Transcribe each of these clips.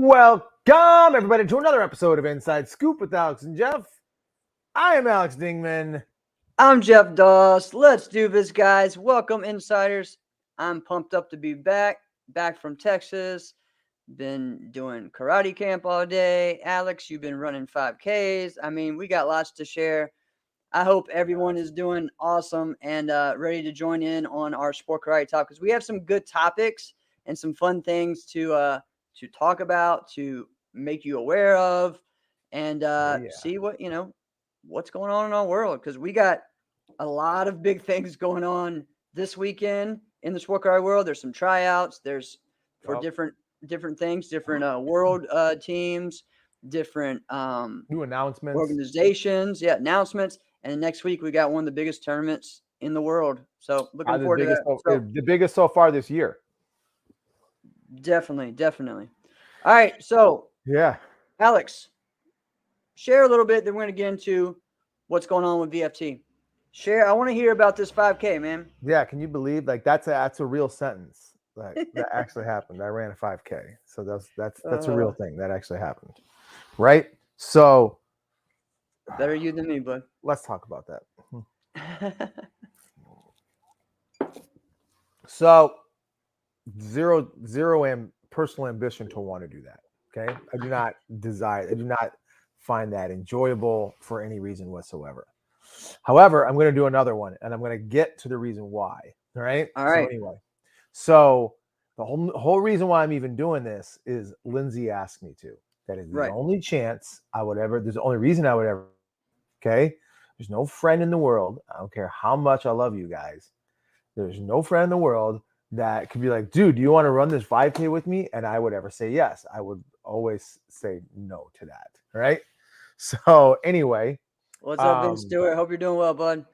Welcome, everybody, to another episode of Inside Scoop with Alex and Jeff. I am Alex Dingman. I'm Jeff Doss. Let's do this, guys. Welcome, insiders. I'm pumped up to be back from Texas. Been doing karate camp all day. Alex, you've been running 5Ks. I mean, we got lots to share. I hope everyone is doing awesome and ready to join in on our sport karate talk because we have some good topics and some fun things to talk about, to make you aware of, and see what's going on in our world, because we got a lot of big things going on this weekend in the sport karate world. There's some tryouts. There's for different things, different world teams, different New announcements, organizations, announcements. And then next week we got one of the biggest tournaments in the world. So looking forward to that. The biggest so far this year. Definitely. All right, so yeah, Alex, share a little bit. Then we're going to get into what's going on with VFT. I want to hear about this 5K, man. Yeah, can you believe that's a real sentence that actually happened? I ran a 5K, so that's a real thing that actually happened, right? So better you than me, bud. Let's talk about that. So zero personal ambition to want to do that. Okay, I do not find that enjoyable for any reason whatsoever. However, I'm going to do another one, and I'm going to get to the reason why. All right. All right. So anyway, so the whole reason why I'm even doing this is Lindsay asked me to. That is the only chance I would ever. There's the only reason I would ever. Okay. There's no friend in the world. I don't care how much I love you guys. There's no friend in the world that could be like, dude, do you want to run this 5K with me? And I would ever say yes. I would always say no to that. All right. So anyway. What's up, Vince Stewart? Hope you're doing well, bud.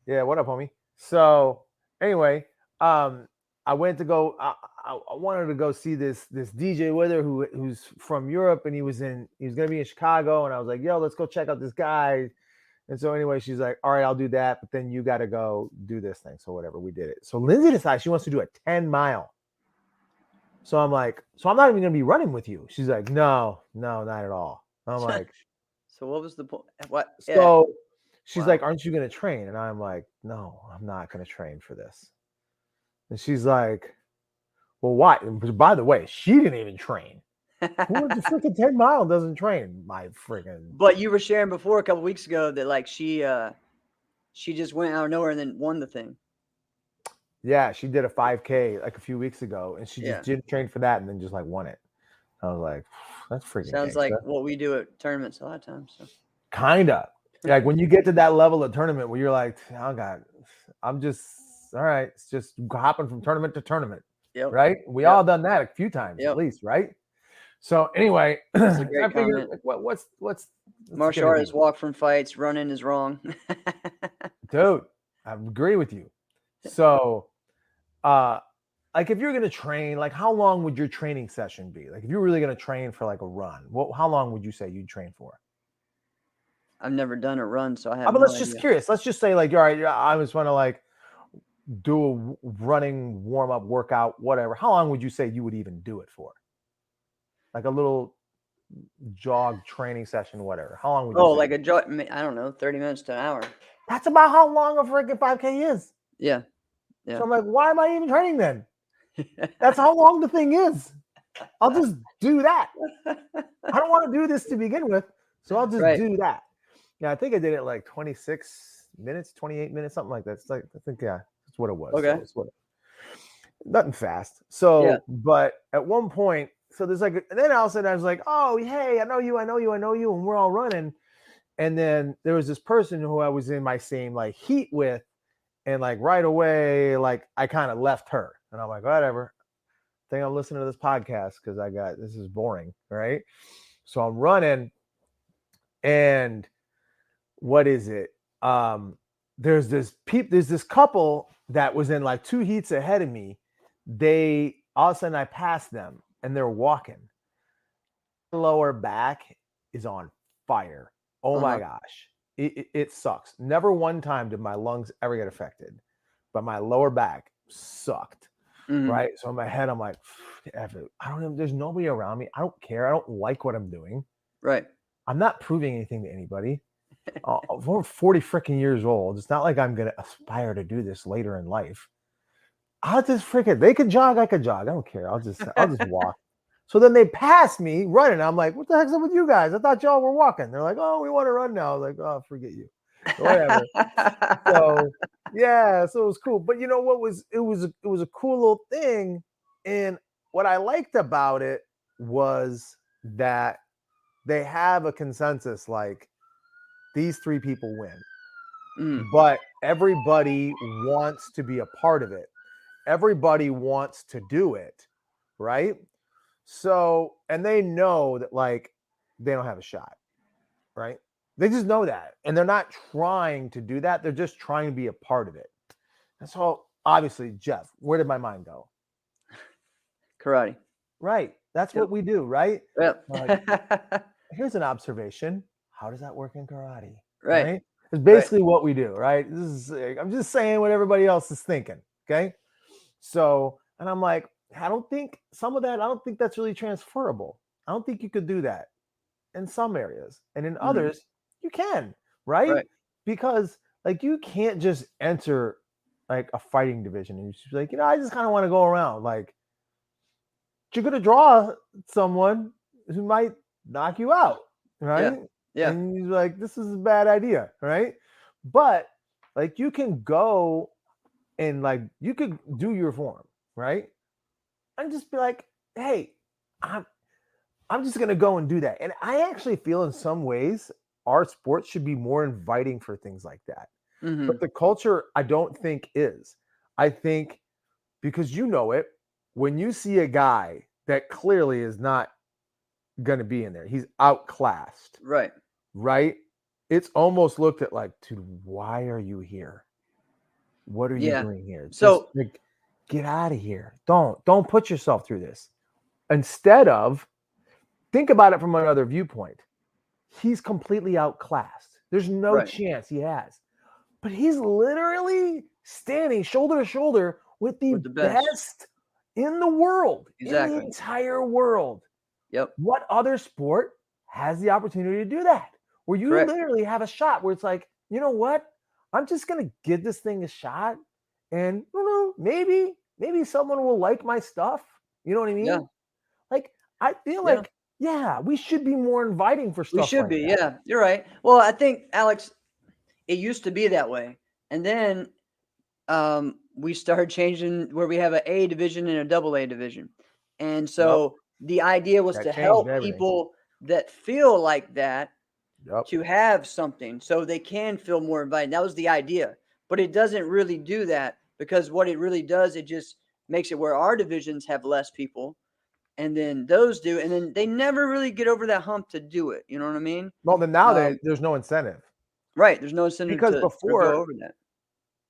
Yeah, what up, homie? So anyway, I went to go. I wanted to go see this DJ Wither who's from Europe, and he was gonna be in Chicago, and I was like, yo, let's go check out this guy. And so anyway, she's like, all right, I'll do that, but then you got to go do this thing. So whatever, we did it. So Lindsay decides she wants to do a 10-mile. So I'm like, so I'm not even gonna be running with you. She's like, no, not at all. I'm like. So what was the point? What? So she's like, aren't you going to train? And I'm like, no, I'm not going to train for this. And she's like, well, why? And by the way, she didn't even train. Who wants a freaking 10-mile and doesn't train? My freaking. But you were sharing before a couple weeks ago that like she just went out of nowhere and then won the thing. Yeah, she did a 5K like a few weeks ago, and she just didn't train for that and then just like won it. I was like, that's freaking sounds like what we do at tournaments a lot of times. So. Kinda. Like when you get to that level of tournament where you're like, oh God, I'm just all right. It's just hopping from tournament to tournament. Yep. Right? We all done that a few times at least, right? So anyway, that's a great I figured like, what's martial artists walk from fights, running is wrong. Dude, I agree with you. So like if you're going to train, like how long would your training session be? Like if you're really going to train for like a run, how long would you say you'd train for? I've never done a run, so I have but let's just curious. Let's just say like, all right, I just want to like do a running warm-up workout, whatever. How long would you say you would even do it for? Like a little jog training session, whatever. How long would you say? Like a jog, I don't know, 30 minutes to an hour. That's about how long a freaking 5K is. Yeah. So I'm like, why am I even training then? That's how long the thing is. I'll just do that. I don't want to do this to begin with, so I'll just do that. Yeah, I think I did it like 26 minutes, 28 minutes, something like that. It's like, I think, that's what it was. Okay. So nothing fast. So, but at one point, so there's like, and then all of a sudden I was like, oh, hey, I know you. And we're all running. And then there was this person who I was in my same like heat with. And like right away, like I kind of left her. And I'm like, whatever. I think I'm listening to this podcast because this is boring, right? So I'm running, and what is it? There's this couple that was in like 2 heats ahead of me. They all of a sudden I passed them, and they're walking. Lower back is on fire. Oh my gosh. It sucks. Never one time did my lungs ever get affected, but my lower back sucked. right? So in my head, I'm like, F it. I don't even, there's nobody around me. I don't care. I don't like what I'm doing. Right. I'm not proving anything to anybody. I'm 40 freaking years old. It's not like I'm going to aspire to do this later in life. I'll just freaking, they could jog, I could jog. I don't care. I'll just walk. So then they pass me running. I'm like, what the heck's up with you guys? I thought y'all were walking. They're like, oh, we want to run now. I was like, oh, forget you. Whatever. So yeah, so it was cool. But you know what was it was a cool little thing. And what I liked about it was that they have a consensus like these three people win. But everybody wants to be a part of it. Everybody wants to do it, right? So, and they know that like they don't have a shot, right? They just know that. And they're not trying to do that. They're just trying to be a part of it. And so, obviously, Jeff, where did my mind go? Karate. Right. That's what we do, right? Yep. Like, here's an observation. How does that work in karate? Right. It's basically what we do, right? This is, I'm just saying what everybody else is thinking. Okay. So, and I'm like, I don't think that's really transferable. I don't think you could do that in some areas. And in others, you can, right? Because like you can't just enter like a fighting division and you're like, I just kind of want to go around. Like you're gonna draw someone who might knock you out, right? Yeah. And you're like, this is a bad idea, right? But like you can go and like you could do your form, right? And just be like, hey, I'm just gonna go and do that. And I actually feel in some ways our sport should be more inviting for things like that. But the culture, I don't think is. I think because you know it, when you see a guy that clearly is not gonna be in there, he's outclassed. Right? It's almost looked at like, dude, why are you here? What are you doing here? So just, like, get out of here. Don't put yourself through this. Instead of think about it from another viewpoint. He's completely outclassed. There's no chance he has. But he's literally standing shoulder to shoulder with the best in the world, in the entire world. Yep. What other sport has the opportunity to do that? Where you literally have a shot where it's like, you know what? I'm just going to give this thing a shot. And I don't know, maybe someone will like my stuff. You know what I mean? Yeah. Like, I feel like, we should be more inviting for stuff. We should like be, that. yeah. You're right. Well, I think, Alex, it used to be that way. And then we started changing where we have an A division and a double A division. And so the idea was to help people that feel like that to have something so they can feel more invited. That was the idea. But it doesn't really do that because what it really does, it just makes it where our divisions have less people. And then those do, and then they never really get over that hump to do it. You know what I mean? Well, then now there's no incentive. Right. There's no incentive because to before go over that.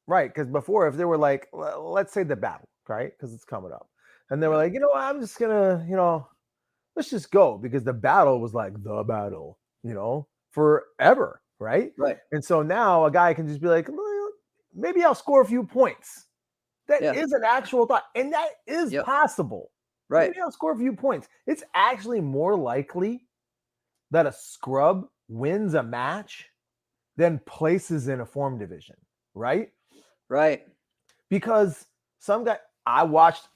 Right. Because before, if they were like, let's say the battle, right? Because it's coming up. And they were like, I'm just going to, let's just go. Because the battle was like the battle, forever. Right. Right. And so now a guy can just be like, well, maybe I'll score a few points. That is an actual thought. And that is possible. Right. Maybe I'll score a few points. It's actually more likely that a scrub wins a match than places in a form division, right? Right. Because some guy I watched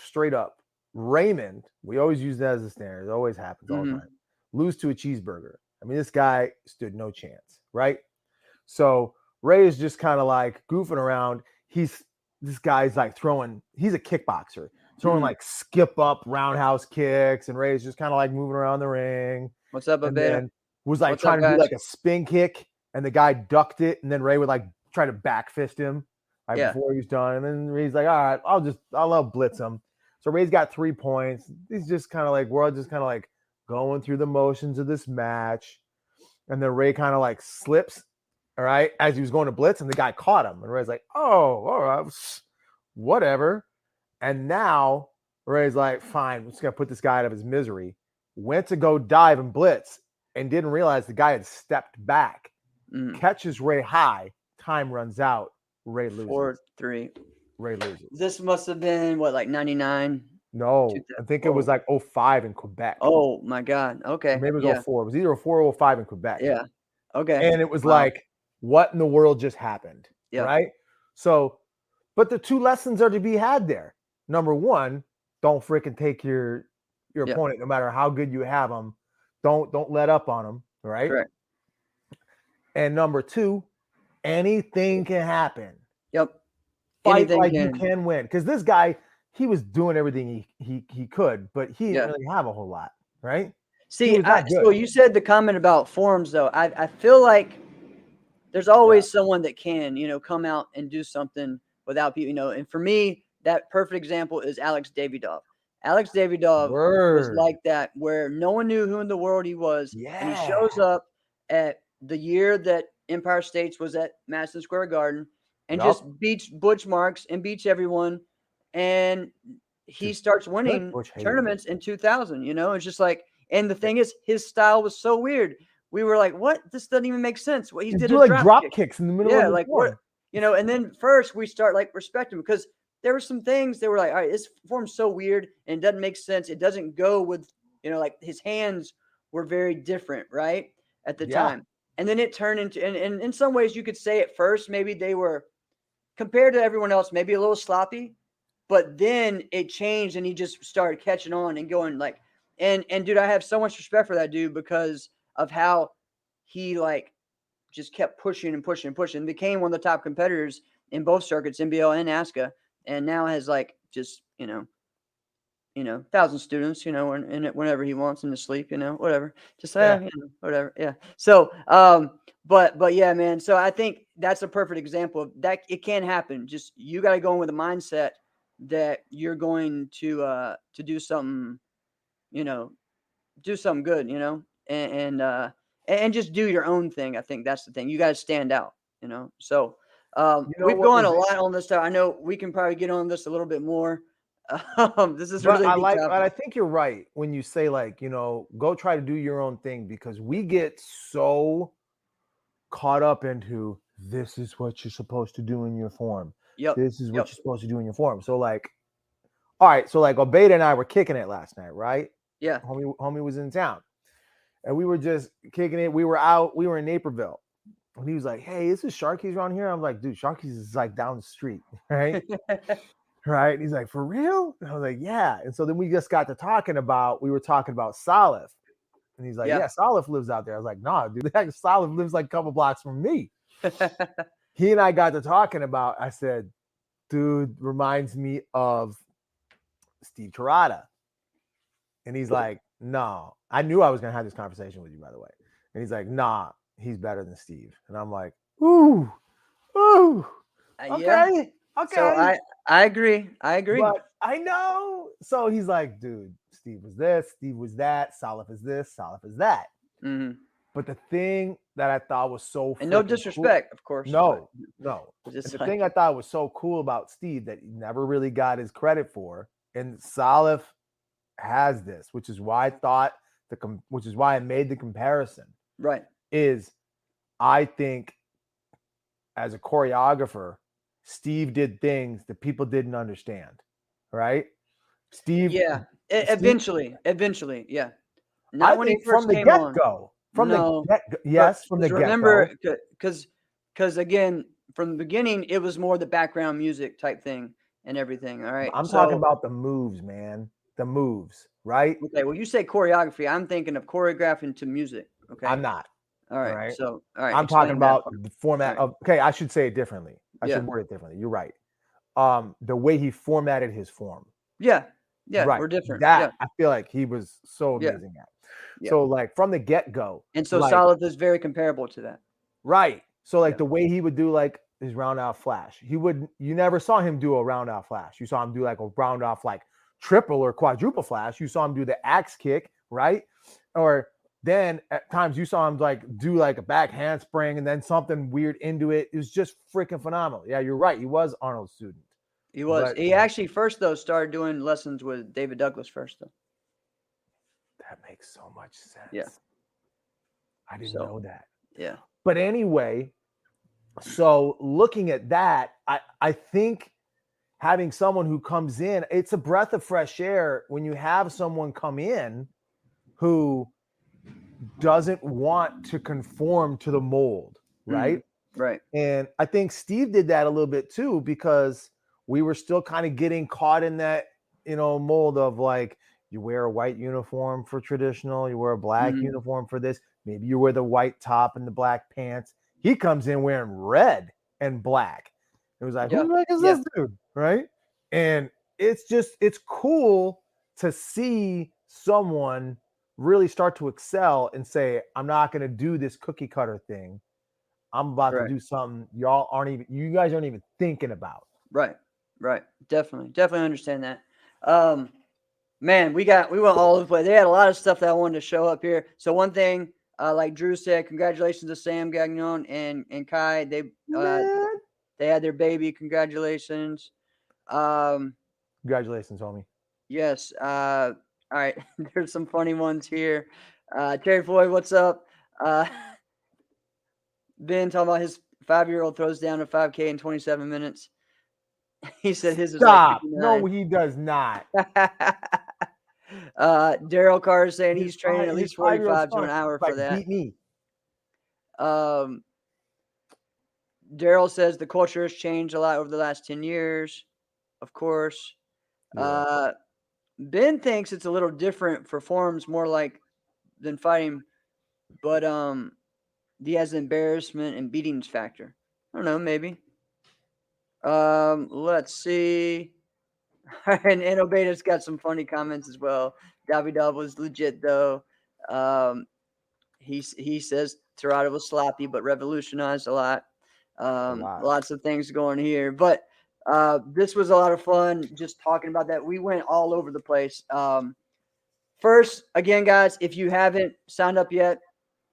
straight up Raymond. We always use that as a standard. It always happens all the time. Lose to a cheeseburger. I mean, this guy stood no chance, right? So Ray is just kind of like goofing around. This guy's like he's a kickboxer. Throwing like skip up roundhouse kicks, and Ray's just kind of like moving around the ring. What's up, Abeda? Was like trying to do like a spin kick, and the guy ducked it, and then Ray would like try to back fist him before he was done. And then Ray's like, all right, I'll blitz him. So Ray's got 3 points. He's just kind of like, we're all just kind of like going through the motions of this match. And then Ray kind of like slips, all right, as he was going to blitz, and the guy caught him. And Ray's like, oh, all right, whatever. And now Ray's like, fine, I'm just going to put this guy out of his misery. Went to go dive and blitz and didn't realize the guy had stepped back. Catches Ray high. Time runs out. Ray loses. 4-3. Ray loses. This must have been what, like 99? No, I think it was like 05 in Quebec. Oh my God. Okay. Or maybe it was Yeah. 04. It was either 04 or 05 in Quebec. Yeah. Okay. And it was Wow. like, what in the world just happened? Yeah. Right. So, but the two lessons are to be had there. Number one, don't freaking take your opponent, no matter how good you have them. Don't let up on them. Right. Correct. And number two, anything can happen. Yep. Fight Anything like can. you can win. Because this guy, he was doing everything he could, but he didn't really have a whole lot, right? See, so you said the comment about forms, though. I feel like there's always someone that can, come out and do something without people, and for me, that perfect example is Alex Davidov. Alex Davidov was like that, where no one knew who in the world he was. Yeah. And he shows up at the year that Empire States was at Madison Square Garden and just beats Butch Marks and beats everyone. And he starts winning tournaments in 2000, it's just like, and the thing is, his style was so weird. We were like, what? This doesn't even make sense. What he did like drop kicks in the middle of the form. What, and then first we start like respect him because there were some things they were like, all right, this form's so weird and it doesn't make sense. It doesn't go with, like his hands were very different, right? At the time. And then it turned into, and in some ways you could say at first, maybe they were compared to everyone else, maybe a little sloppy, but then it changed and he just started catching on and going like, and dude, I have so much respect for that dude because of how he like just kept pushing and pushing and pushing, became one of the top competitors in both circuits, NBL and ASCA, and now has like just 1,000 students, in it whenever he wants in his sleep, whatever, just whatever, yeah. So, but yeah, man. So I think that's a perfect example of that. It can happen. Just you got to go in with a mindset that you're going to do something, do something good, and just do your own thing. I think that's the thing. You got to stand out, So we've gone a lot on this stuff. I know we can probably get on this a little bit more. This is really. But I think you're right when you say like, go try to do your own thing because we get so caught up into this is what you're supposed to do in your form. Yep. This is what you're supposed to do in your form. So like, all right, so like Obeda and I were kicking it last night, right? Yeah. Homie was in town. And we were just kicking it. We were in Naperville. And he was like, hey, is this Sharky's around here? I'm like, dude, Sharky's is like down the street, right? Right. And he's like, for real? And I was like, yeah. And so then we just got to we were talking about Salif. And he's like, yeah, Salif lives out there. I was like, nah, dude, Salif lives like a couple blocks from me. He and I got to talking about, I said, dude, reminds me of Steve Terada. And he's like, no. I knew I was going to have this conversation with you, by the way. And he's like, nah, he's better than Steve. And I'm like, ooh, okay. Yeah. Okay. So I agree. But I know. So he's like, dude, Steve was this, Steve was that, Salif is this, Salif is that. Mm-hmm. But the thing that I thought was so and no disrespect, of course. No. The thing I thought was so cool about Steve that he never really got his credit for, and Salif has this, which is why I thought which is why I made the comparison. Right. Is I think as a choreographer, Steve did things that people didn't understand, right? Steve. Yeah. Eventually. Yeah. Not when he first from the came get-go. From the get-go. Remember, because again, from the beginning, it was more the background music type thing and everything. All right. I'm talking about the moves, man. The moves, right? Okay. Well, you say choreography. I'm thinking of choreographing to music. Okay. I'm not. All right. So, all right. I'm talking about the format of. Okay, I should say it differently. I should word it differently. You're right. The way he formatted his form. Yeah. Yeah. Right. We're different. That I feel like he was so amazing at. Yeah. So like from the get-go. And so Salif is very comparable to that. Right. So like the way he would do like his round out flash, you never saw him do a round out flash. You saw him do like a round off like triple or quadruple flash. You saw him do the axe kick, right? Or then at times you saw him like do like a back handspring and then something weird into it. It was just freaking phenomenal. Yeah, you're right. He was Arnold's student. He was. He actually first though started doing lessons with David Douglas first though. That makes so much sense. Yeah. I didn't know that. Yeah. But anyway, so looking at that, I think having someone who comes in, it's a breath of fresh air when you have someone come in who doesn't want to conform to the mold, right? Right. And I think Steve did that a little bit too, because we were still kind of getting caught in that, mold of like, you wear a white uniform for traditional, you wear a black uniform for this, maybe you wear the white top and the black pants. He comes in wearing red and black. It was like, who the heck is this dude? Right. And it's cool to see someone really start to excel and say, I'm not going to do this cookie cutter thing. I'm about to do something you guys aren't even thinking about. Right. Definitely understand that. Man, we went all over the place. They had a lot of stuff that I wanted to show up here. So one thing, like Drew said, congratulations to Sam Gagnon and Kai. They had their baby. Congratulations. Congratulations, homie. Yes. All right. There's some funny ones here. Terry Floyd, what's up? Ben talking about his 5-year-old throws down a 5K in 27 minutes. He said his is like 59. No, he does not. Daryl Carr is saying he's training at least 45 to an hour for that. Beat me. Daryl says the culture has changed a lot over the last 10 years. Of course. Yeah. Ben thinks it's a little different for forms, more like than fighting, but he has the embarrassment and beatings factor. I don't know, maybe. Let's see. And Obeta's got some funny comments as well. Davidov was legit though. He says Tirada was sloppy but revolutionized a lot. Lots of things going here, but this was a lot of fun just talking about that. We went all over the place. First, again, guys, if you haven't signed up yet,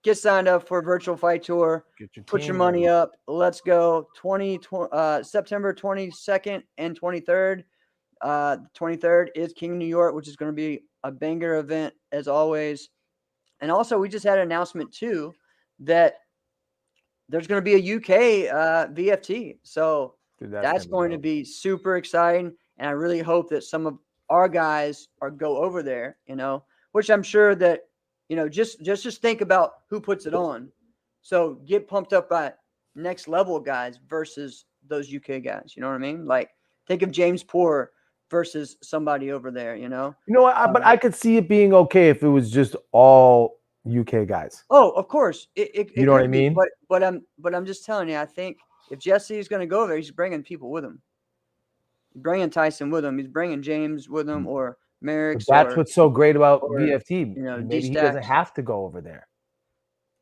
get signed up for a virtual fight tour. Put your money up. Let's go. September 22nd and 23rd. 23rd is King of New York, which is going to be a banger event as always. And also, we just had an announcement too that there's going to be a UK VFT. So that's going to be super exciting. And I really hope that some of our guys go over there, which I'm sure that, just think about who puts it on. So get pumped up by next level guys versus those UK guys. You know what I mean? Like think of James Poor versus somebody over there, but I could see it being okay if it was just all UK guys. Oh, of course. It you know what I mean? But I'm just telling you, I think if Jesse is going to go there, he's bringing people with him. He's bringing Tyson with him. He's bringing James with him or Merrick. That's what's so great about VFT. Maybe he doesn't have to go over there.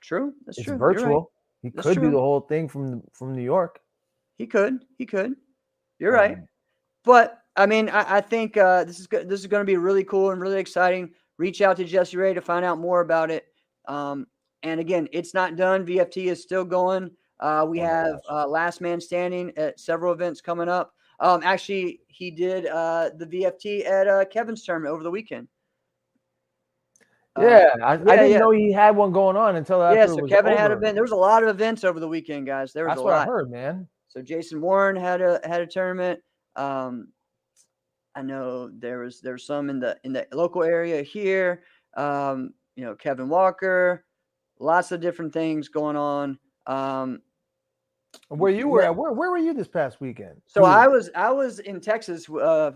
True. That's true. It's virtual. Right. He could do the whole thing from New York. He could. You're right. But I mean, I think this is going to be really cool and really exciting. Reach out to Jesse Ray to find out more about it. And again, it's not done. VFT is still going. We have Last Man Standing at several events coming up. Actually, he did the VFT at Kevin's tournament over the weekend. I didn't know he had one going on until after. Yeah, so Kevin had an event. There was a lot of events over the weekend, guys. That's what I heard, man. So Jason Warren had a tournament. I know there was some in the local area here. Kevin Walker, lots of different things going on. Where you were at? Where were you this past weekend? So I was in Texas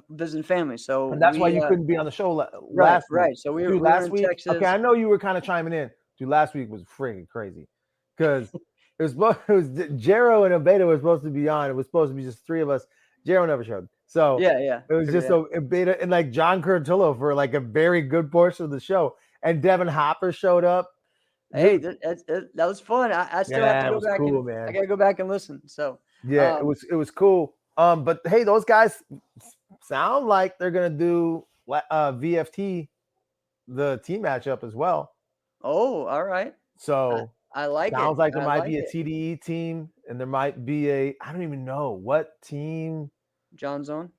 visiting family. So and that's why you couldn't be on the show last week. Right. So we were last week. Texas. Okay, I know you were kind of chiming in. Dude, last week was freaking crazy because it was Jero and Obeta were supposed to be on. It was supposed to be just three of us. Jero never showed. So yeah. It was just Obeta and like John Curtillo for like a very good portion of the show. And Devin Hopper showed up. Hey, that was fun. I still have to go back. Cool, man. I gotta go back and listen. So yeah, it was cool. But hey, those guys sound like they're gonna do VFT, the team matchup as well. Oh, all right. So I like it. Sounds like there might be a TDE team, and there might be I don't even know what team. John's on.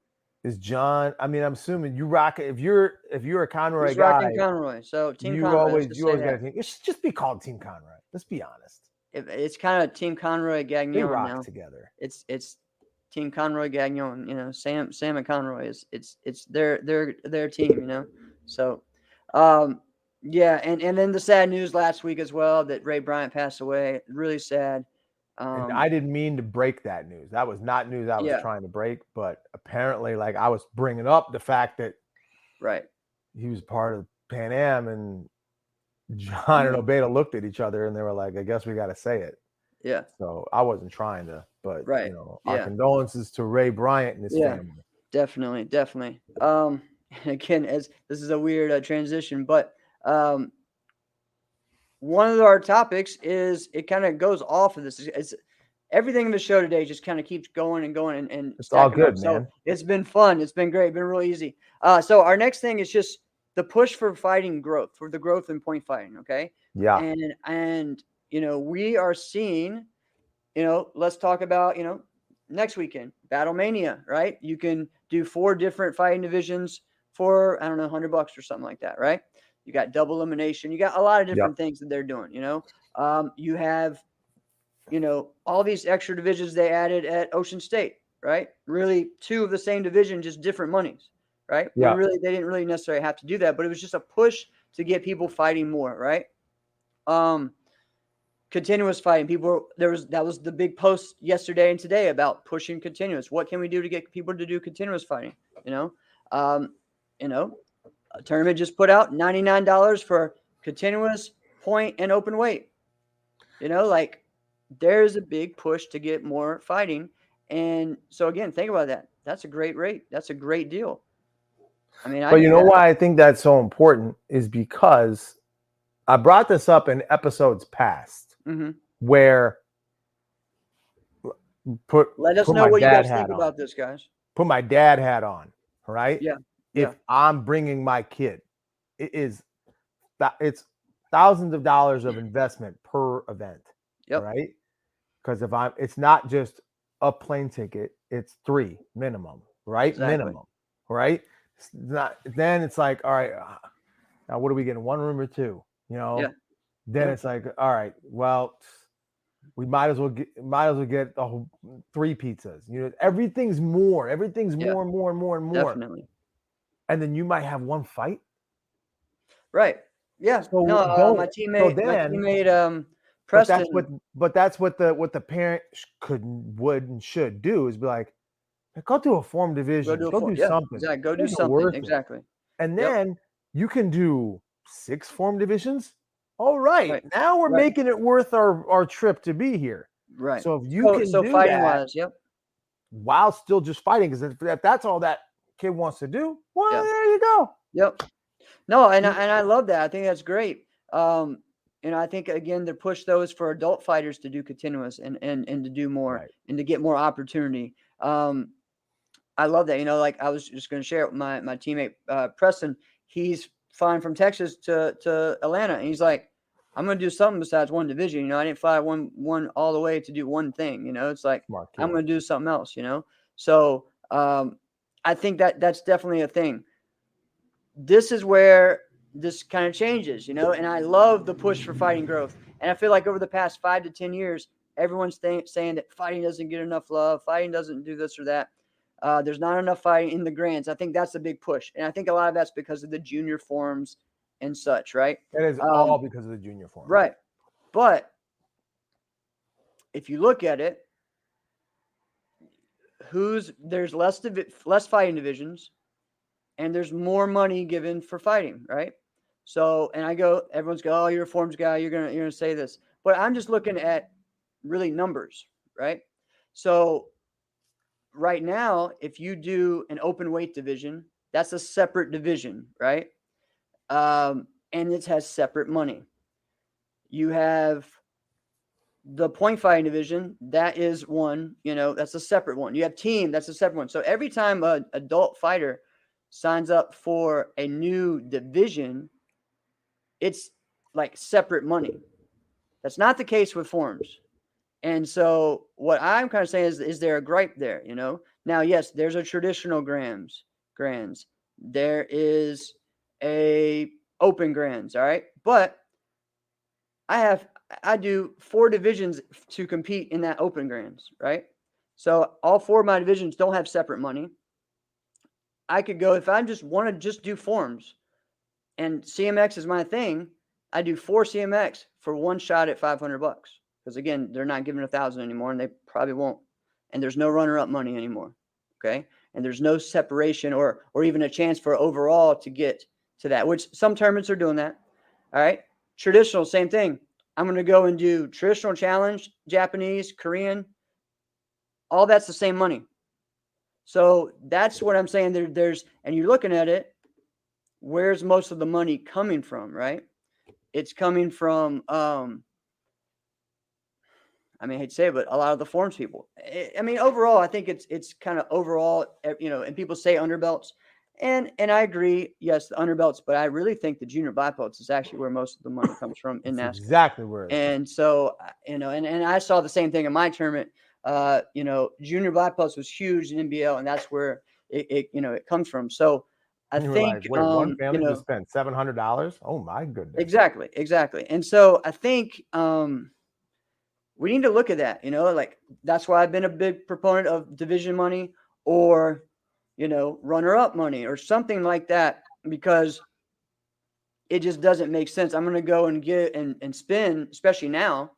Is John? I mean, I'm assuming you rock it. If you're a Conroy guy, rocking Conroy. So Team you Conroy. always got a team. It should just be called Team Conroy. Let's be honest. It's kind of Team Conroy Gagnon they rock now. Together. It's Team Conroy Gagnon, Sam and Conroy it's their team, So, yeah, and then the sad news last week as well that Ray Bryant passed away. Really sad. And I didn't mean to break that news. That was not news I was trying to break, but apparently, like, I was bringing up the fact that he was part of Pan Am, and John and Obeda looked at each other and they were like, I guess we got to say it. Yeah. So I wasn't trying to, but our condolences to Ray Bryant and his family. Definitely. Again, as this is a weird transition, but one of our topics is, it kind of goes off of this. It's everything in the show today just kind of keeps going and going and it's all good, man. So it's been fun. It's been great. It's been really easy. So our next thing is just the push for fighting growth, for the growth in point fighting. Okay. Yeah. And we are seeing, let's talk about, next weekend, Battlemania, right? You can do 4 different fighting divisions for, I don't know, $100 or something like that, right? You got double elimination. You got a lot of different things that they're doing, you have, all these extra divisions they added at Ocean State, right? Really 2 of the same division, just different monies, right? Yeah. They didn't really necessarily have to do that, but it was just a push to get people fighting more, right? Continuous fighting. That was the big post yesterday and today about pushing continuous. What can we do to get people to do continuous fighting? A tournament just put out $99 for continuous, point, and open weight. There's a big push to get more fighting. And so again, think about that. That's a great rate. That's a great deal. I mean, but why I think that's so important is because I brought this up in episodes past, where let us know what you guys think about this, guys. Put my dad hat on, right? Yeah. If I'm bringing my kid, it's thousands of dollars of investment per event, right? Because it's not just a plane ticket; it's 3 minimum, right? Exactly. Minimum, right? It's not. Then it's like, all right, now what are we getting? 1 room or 2? Then it's like, all right, well, we might as well get the whole 3 pizzas. Everything's more. Everything's more and more and more and more. Definitely. And then you might have 1 fight. Right. Yeah. So my teammate Preston. But that's what the parent would and should do, is be like, go do a form division. Go do something. Exactly. Go do something. Exactly. And then you can do 6 form divisions. All right. Now we're making it worth our trip to be here. Right. So if you can do fighting that, wise, while still just fighting, because if that's all that kid wants to do, well, there you go. Yep. No, and I love that. I think that's great. I think, again, the push, though, is for adult fighters to do continuous and to do more and to get more opportunity. I love that. Like I was just going to share it with my teammate Preston. He's flying from Texas to Atlanta, and he's like, I'm going to do something besides one division. I didn't fly one all the way to do one thing. It's like, I'm going to do something else. So I think that's definitely a thing. This is where this kind of changes, and I love the push for fighting growth. And I feel like over the past 5 to 10 years, everyone's saying that fighting doesn't get enough love. Fighting doesn't do this or that. There's not enough fighting in the grands. I think that's a big push. And I think a lot of that's because of the junior forms and such, right? That is all because of the junior form. Right. But if you look at it, there's less fighting divisions, and there's more money given for fighting, right? So, and everyone's go, oh, you're a forms guy, you're gonna say this. But I'm just looking at really numbers, right? So right now, if you do an open weight division, that's a separate division, right? And it has separate money. You have the point fighting division, that is one, that's a separate one. You have team, that's a separate one. So every time an adult fighter signs up for a new division, it's like separate money. That's not the case with forms. And so what I'm kind of saying is there a gripe there, Now, yes, there's a traditional grands. There is a open grands, all right? But I do 4 divisions to compete in that open grands, right? So all 4 of my divisions don't have separate money. I could go, if I just want to just do forms and CMX is my thing, I do 4 CMX for 1 shot at $500. Because again, they're not giving 1,000 anymore, and they probably won't. And there's no runner-up money anymore. Okay. And there's no separation or even a chance for overall to get to that, which some tournaments are doing that. All right. Traditional, same thing. I'm going to go and do traditional challenge, Japanese, Korean. All that's the same money. So that's what I'm saying. There's, and you're looking at it, where's most of the money coming from, right? It's coming from, I mean, I hate to say it, but a lot of the forms people. I mean, overall, I think it's kind of overall, and people say underbelts, and I agree, yes, the underbelts, but I really think the junior black belts is actually where most of the money comes from in NASCAR. Exactly where it is. And so, and I saw the same thing in my tournament. Junior black belts was huge in NBL, and that's where it comes from. So I think, like, wait, one family just spent $700. Oh my goodness. Exactly. And so I think, we need to look at that, like that's why I've been a big proponent of division money or, runner-up money or something like that, because it just doesn't make sense. I'm going to go and get and spend, especially now,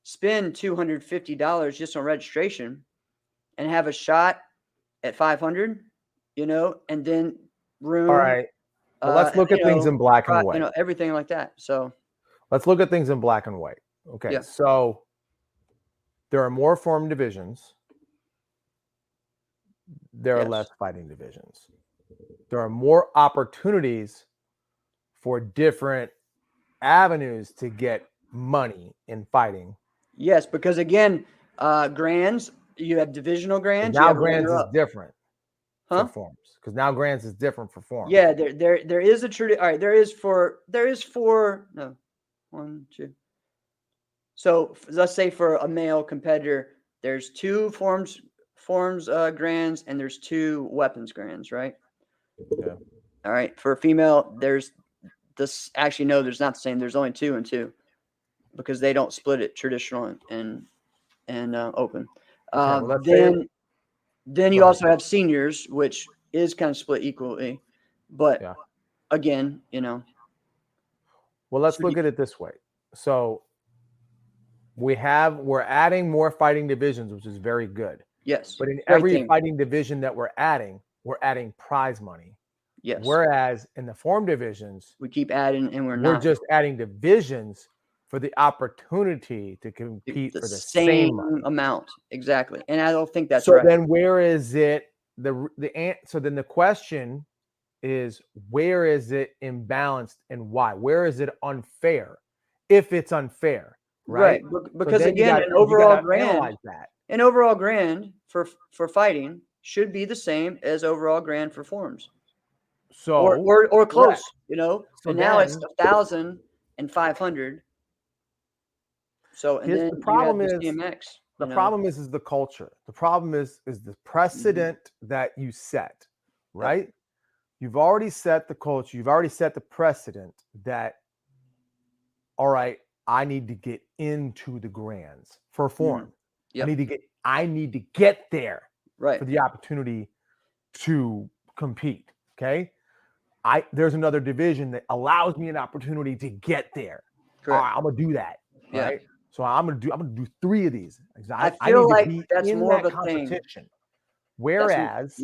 spend $250 just on registration and have a shot at 500, and then room. All right. Well, let's look at things in black and white. Everything like that. So let's look at things in black and white. Okay. Yeah. So there are more form divisions. There are less fighting divisions. There are more opportunities for different avenues to get money in fighting. Yes, because again, grands, you have divisional grands. Now grands is different for forms, because now grands is different for forms. Yeah, there is a true. All right, there is for no, 1, 2. So let's say for a male competitor, there's 2 forms grands, and there's 2 weapons grands, right? Yeah. All right. For a female, there's this. Actually, no, there's not the same. There's only 2 and 2, because they don't split it traditional and open. Then you also have seniors, which is kind of split equally, but again, Well, let's look at it this way. So we're adding more fighting divisions, which is very good. Yes. But in every fighting division that we're adding prize money. Yes. Whereas in the form divisions, we keep adding, and we're just adding divisions for the opportunity to compete for the same amount. Exactly. And I don't think that's right. So then where is it? So then the question is, where is it imbalanced and why? Where is it unfair? If it's unfair, right? Because again, an overall grand for fighting should be the same as overall grand for forms. So or close, So and now it's 1,000 and 500. So and then the problem is CMX. The problem is the culture. The problem is the precedent that you set, right? Yep. You've already set the culture. You've already set the precedent that, all right, I need to get into the grands for form. Yep. I need to get there for the opportunity to compete. Okay. There's another division that allows me an opportunity to get there. All right, I'm gonna do that. Right. Yeah. So I'm gonna do 3 of these. I feel like that's more of a competition. Whereas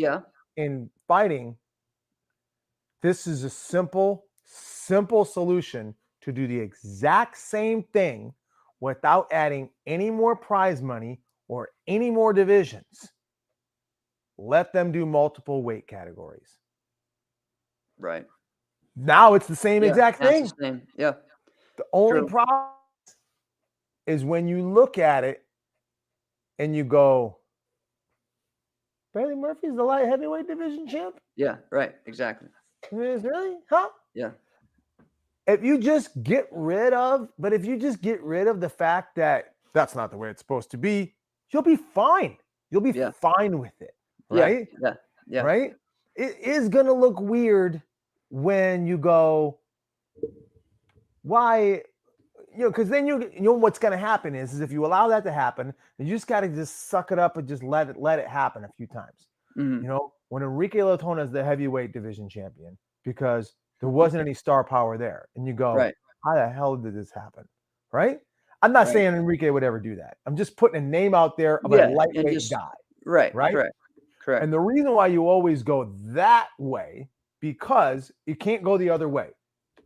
in fighting, this is a simple solution to do the exact same thing without adding any more prize money or any more divisions. Let them do multiple weight categories. Right. Now it's the same exact thing. It's the same. Yeah. The only problem is when you look at it and you go, Bailey Murphy's the light heavyweight division champ? Yeah, right. Exactly. Really? Huh? Yeah. If you just get rid of the fact that that's not the way it's supposed to be, you'll be fine. You'll be fine with it. Right? Yeah. Right? It is going to look weird when you go, why because then you know what's going to happen is if you allow that to happen, then you just got to just suck it up and just let it happen a few times. Mm-hmm. When Enrique Latona is the heavyweight division champion because there wasn't any star power there, and you go, Right. how the hell did this happen? Right? I'm not saying Enrique would ever do that. I'm just putting a name out there of a lightweight guy. Right. Right. Correct. And the reason why you always go that way, because you can't go the other way.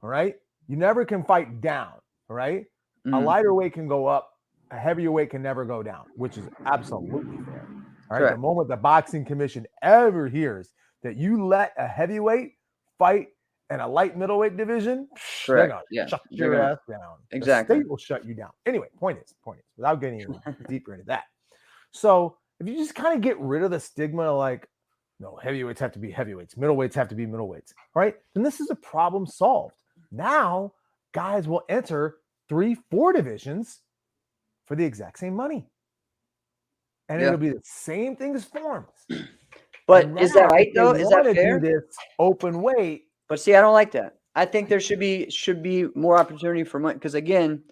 All right. You never can fight down. All right. Mm-hmm. A lighter weight can go up. A heavier weight can never go down, which is absolutely fair. All right. Correct. The moment the boxing commission ever hears that you let a heavyweight fight in a light middleweight division, they're going to shut your ass down. Exactly. The state will shut you down. Anyway, point is, without getting any deeper into that. So if you just kind of get rid of the stigma of like, no, heavyweights have to be heavyweights, middleweights have to be middleweights, right? Then this is a problem solved. Now guys will enter 3-4 divisions for the exact same money. And it'll be the same thing as forms. But is that right though? Is that fair? Do this open weight. But see, I don't like that. I think there should be more opportunity for money because again,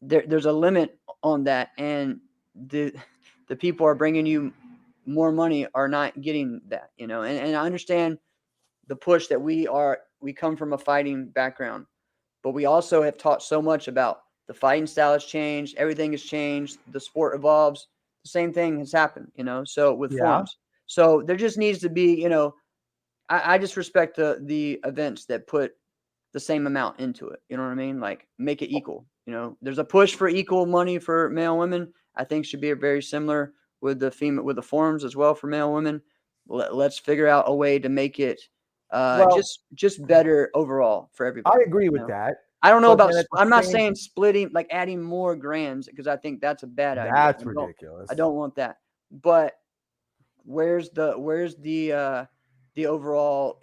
there's a limit on that, and the people are bringing you more money are not getting that, and I understand the push that we come from a fighting background, but we also have taught so much about the fighting style has changed, everything has changed, the sport evolves, the same thing has happened, so with forms. So there just needs to be, I just respect the events that put the same amount into it. You know what I mean? Like make it equal. There's a push for equal money for male and women. I think should be very similar with the forms as well for male and women. Let's figure out a way to make it just better overall for everybody. I agree with that. I don't know about. I'm not saying splitting, like adding more grams, because I think that's a bad idea. That's ridiculous. I don't want that. But where's the overall,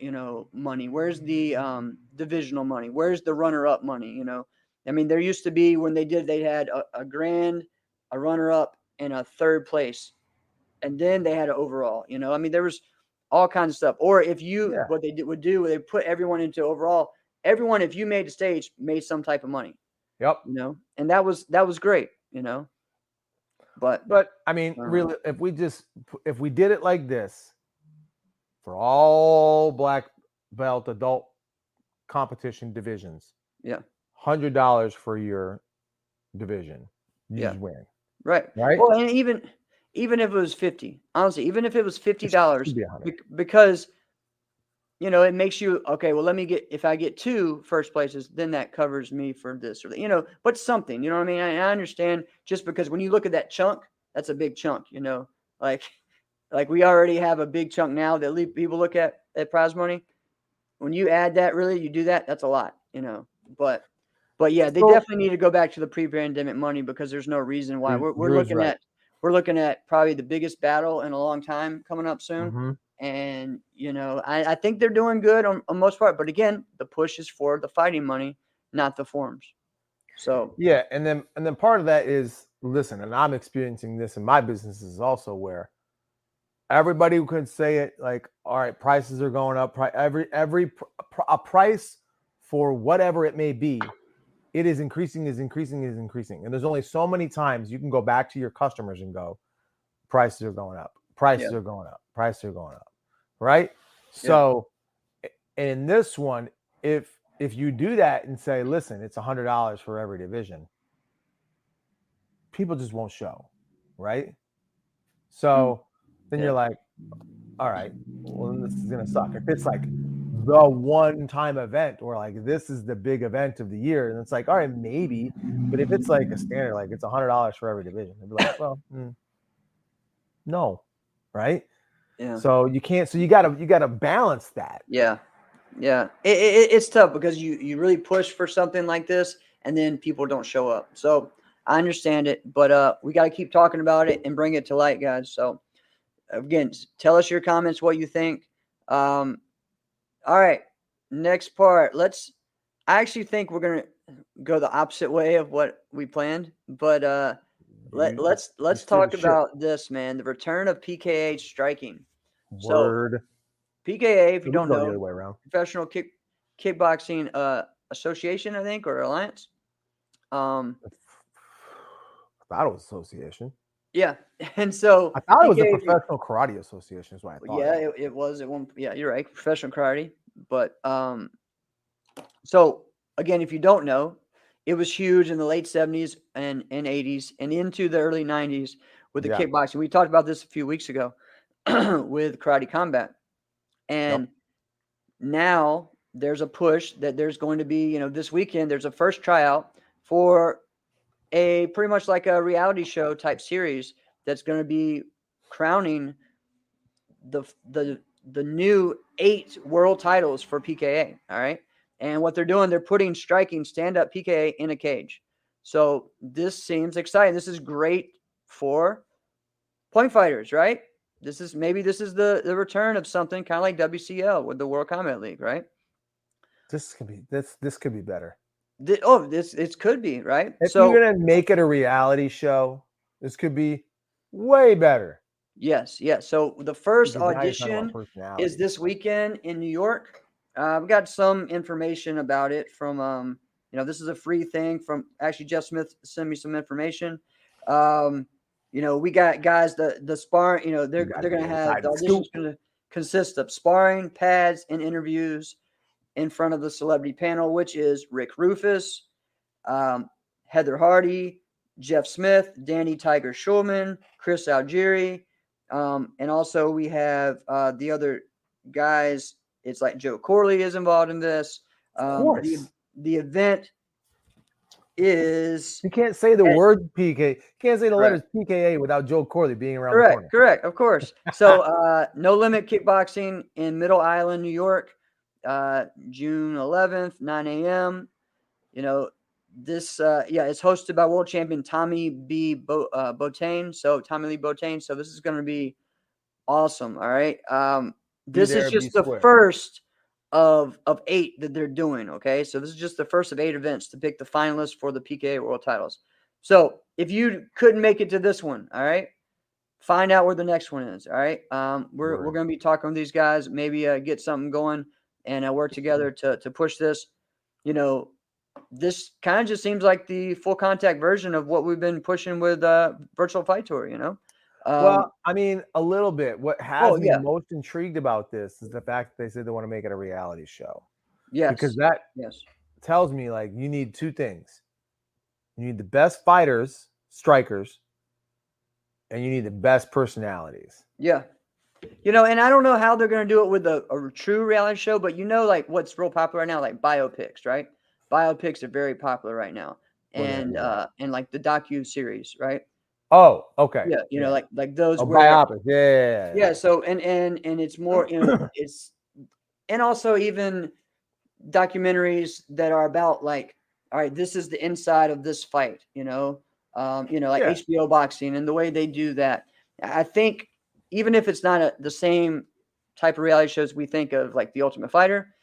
money? Where's the divisional money? Where's the runner-up money? I mean, there used to be when they had a grand, a runner-up, and a third place, and then they had an overall. I mean, there was all kinds of stuff. Or if what they would do, they put everyone into overall. Everyone, if you made the stage, made some type of money. Yep. And that was great. But I mean, really, if we did it like this for all black belt adult competition divisions, $100 for your division, you just win. Right. Well, and even if it was 50, honestly, even if it was $50, because it makes you okay. Well, if I get 2 first places, then that covers me for this or that, but something, you know what I mean? I understand, just because when you look at that chunk, that's a big chunk, like we already have a big chunk now that people look at prize money. When you add that, really, you do that, that's a lot, but yeah, they definitely need to go back to the pre-pandemic money, because there's no reason why. We're looking at probably the biggest battle in a long time coming up soon. Mm-hmm. And, I think they're doing good on most part. But again, the push is for the fighting money, not the forms. So, yeah. And then part of that is, listen, and I'm experiencing this in my businesses also, where everybody could say it like, all right, prices are going up. A price for whatever it may be, it is increasing. And there's only so many times you can go back to your customers and go, prices are going up. Prices are going up. Prices are going up. Right? Yeah. So in this one, if you do that and say, listen, it's $100 for every division, people just won't show. Right? So then you're like, all right, well, then this is going to suck. If it's like the one-time event, or like this is the big event of the year, and it's like, all right, maybe. But if it's like a standard, like it's $100 for every division, they'd be like, well, no. Right? Yeah. So you can't. So you gotta balance that. Yeah. It's tough, because you really push for something like this, and then people don't show up. So I understand it, but we got to keep talking about it and bring it to light, guys. So again, tell us your comments, what you think. All right, next part. I actually think we're gonna go the opposite way of what we planned, but let's talk about this, man. The return of PKA striking. Word. So, PKA, if you don't know, the other way around. Professional Kickboxing Association, I think, or Alliance. I thought it was association. Yeah, and so I thought it was the PKA Professional Karate Association. Is what I thought. yeah, it was at one. Yeah, you're right, professional karate. But so again, if you don't know, it was huge in the late 70s and 80s and into the early 90s with the Yeah. kickboxing. We talked about this a few weeks ago with Karate Combat. And now there's a push that there's going to be, this weekend, there's a first tryout for a pretty much like a reality show type series that's going to be crowning the new 8 world titles for PKA. All right. And what they're doing, they're putting striking stand-up PKA in a cage. So this seems exciting. This is great for point fighters, right? This is the return of something kind of like WCL with the World Combat League, right? This could be better. It could be, right? If you're gonna make it a reality show, this could be way better. Yes. So the first audition is this weekend in New York. We got some information about it from this is a free thing from actually Jeff Smith sent me some information. We got guys the sparring, they're gonna have the audition's gonna consist of sparring, pads, and interviews in front of the celebrity panel, which is Rick Rufus, Heather Hardy, Jeff Smith, Danny Tiger Schulman, Chris Algieri, and also we have the other guys. It's like Joe Corley is involved in this. The event is... You can't say the word PK. You can't say the letters PKA without Joe Corley being around the corner. Correct, of course. So No Limit Kickboxing in Middle Island, New York, June 11th, 9 a.m. This it's hosted by world champion Tommy B. Botane. So Tommy Lee Botane. So this is going to be awesome. All right. This is just the first of 8 that they're doing. Okay. So this is just the first of 8 events to pick the finalists for the PKA world titles. So if you couldn't make it to this one, all right, find out where the next one is. All right. We're going to be talking with these guys, maybe get something going and work together to push this. This kind of just seems like the full contact version of what we've been pushing with Virtual Fight Tour, Well, I mean, a little bit. What has me most intrigued about this is the fact that they said they want to make it a reality show. Yes. Because that tells me, like, you need 2 things. You need the best fighters, strikers, and you need the best personalities. Yeah. And I don't know how they're going to do it with a true reality show, but like what's real popular right now, like biopics, right? Biopics are very popular right now, and like the docu series, right? Oh, okay. Yeah, like those biopics. Yeah. So and it's more, it's, and also even documentaries that are about like, all right, this is the inside of this fight, like HBO boxing and the way they do that. I think even if it's not the same type of reality shows we think of, like The Ultimate Fighter,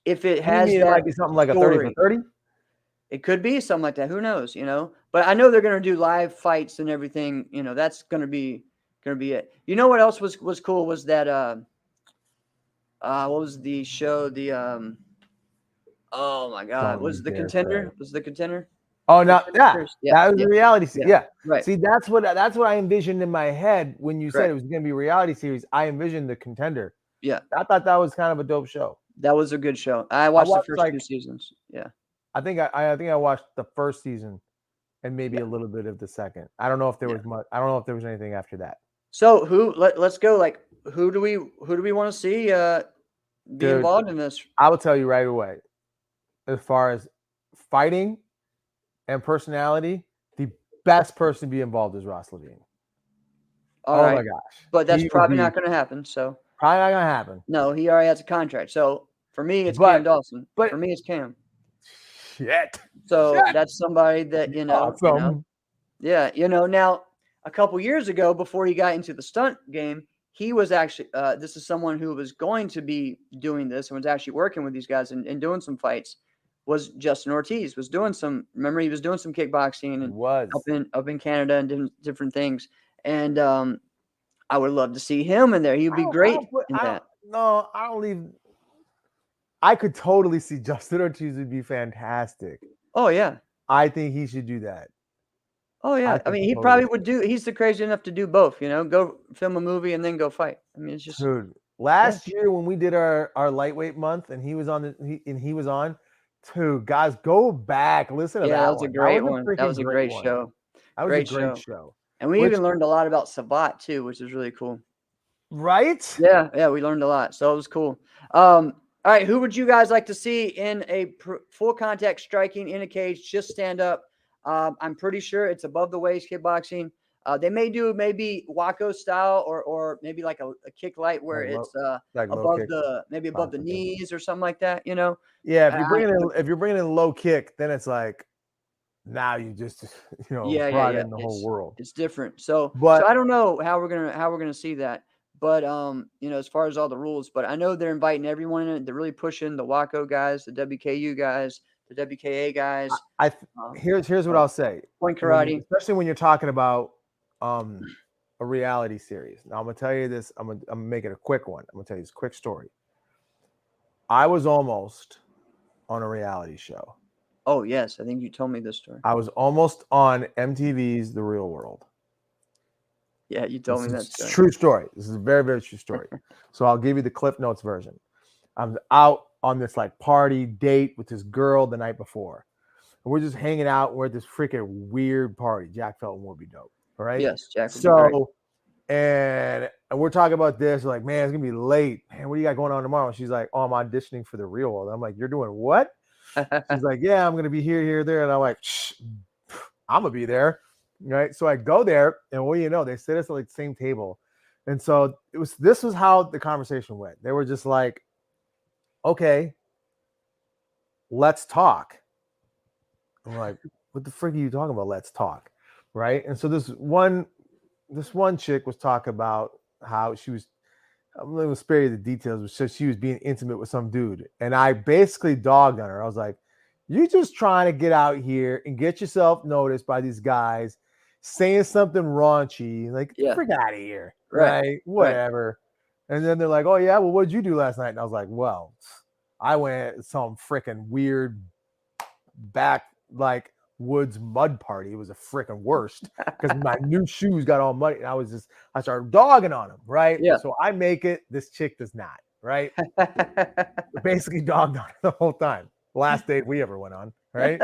if it has that, it might be something like a 30 for 30. It could be something like that. Who knows? But I know they're going to do live fights and everything. That's going to be it. What else was cool was that what was the show? The oh my God, was The Contender? Was The Contender? Oh no, that was a reality series. Yeah. Right. See, that's what I envisioned in my head when you said it was going to be a reality series. I envisioned The Contender. Yeah. I thought that was kind of a dope show. That was a good show. I watched the first 2 seasons. Yeah. I think I watched the first season and maybe a little bit of the second. I don't know if there was much. I don't know if there was anything after that. So let's go. Like, who do we want to see be involved in this? I will tell you right away. As far as fighting and personality, the best person to be involved is Ross Levine. My gosh! But that's probably not going to happen. So probably not going to happen. No, he already has a contract. So for me, it's Cam Dawson. But for me, it's Cam. Shit. So that's somebody that awesome. Now a couple years ago, before he got into the stunt game, he was actually this is someone who was going to be doing this and was actually working with these guys and doing some fights. Was Justin Ortiz was doing some? Remember, he was doing some kickboxing and up in Canada and different things. And I would love to see him in there. He'd be great in that. No, I don't leave. I could totally see Justin Ortiz would be fantastic. Oh yeah. I think he should do that. Oh yeah, I mean, he probably would do. He's the crazy enough to do both. Go film a movie and then go fight. I mean, it's just dude. Last year when we did our lightweight month and he was on he was on, dude, guys, go back, listen to that. That was a great one. That was a great show. That was a great show. And we even learned a lot about Sabat too, which is really cool. Right? Yeah, we learned a lot. So it was cool. All right, who would you guys like to see in a full contact striking in a cage? Just stand up. I'm pretty sure it's above the waist kickboxing. They may do maybe Waco style or maybe like a kick light where it's above the knees or something like that. Yeah, if you're bringing in a low kick, then it's like now you just brought in the whole world. It's different. So I don't know how we're gonna see that. But as far as all the rules, but I know they're inviting everyone in. They're really pushing the Waco guys, the WKU guys, the WKA guys. Here's what I'll say. Point karate, especially when you're talking about a reality series. Now I'm gonna tell you this. I'm gonna make it a quick one. I'm gonna tell you this quick story. I was almost on a reality show. Oh yes, I think you told me this story. I was almost on MTV's The Real World. Yeah, you told me that story. True story. This is a very, very true story. So I'll give you the Cliff Notes version. I'm out on this like party date with this girl the night before. And we're just hanging out. We're at this freaking weird party. Jack Felton would be dope. All right. Yes, Jack would be great. And we're talking about this. We're like, man, it's gonna be late. Man, what do you got going on tomorrow? And she's like, oh, I'm auditioning for The Real World. I'm like, you're doing what? She's like, yeah, I'm gonna be here, there. And I'm like, I'm gonna be there. Right. So I go there, and what do you know? They sit us at like the same table. And so this was how the conversation went. They were just like, okay, let's talk. I'm like, what the frick are you talking about? Let's talk. Right. And so this one chick was talking about how she was, I'm going to spare you the details, but so she was being intimate with some dude. And I basically dogged on her. I was like, you're just trying to get out here and get yourself noticed by these guys saying something raunchy, like, freak out of here. Right. Whatever. Right. And then they're like, oh, yeah, well, what'd you do last night? And I was like, well, I went to some freaking weird woods mud party. It was a freaking worst because my new shoes got all muddy. And I started dogging on them. Right. Yeah. So I make it. This chick does not. Right. Basically dogged on her the whole time. Last date we ever went on. Right.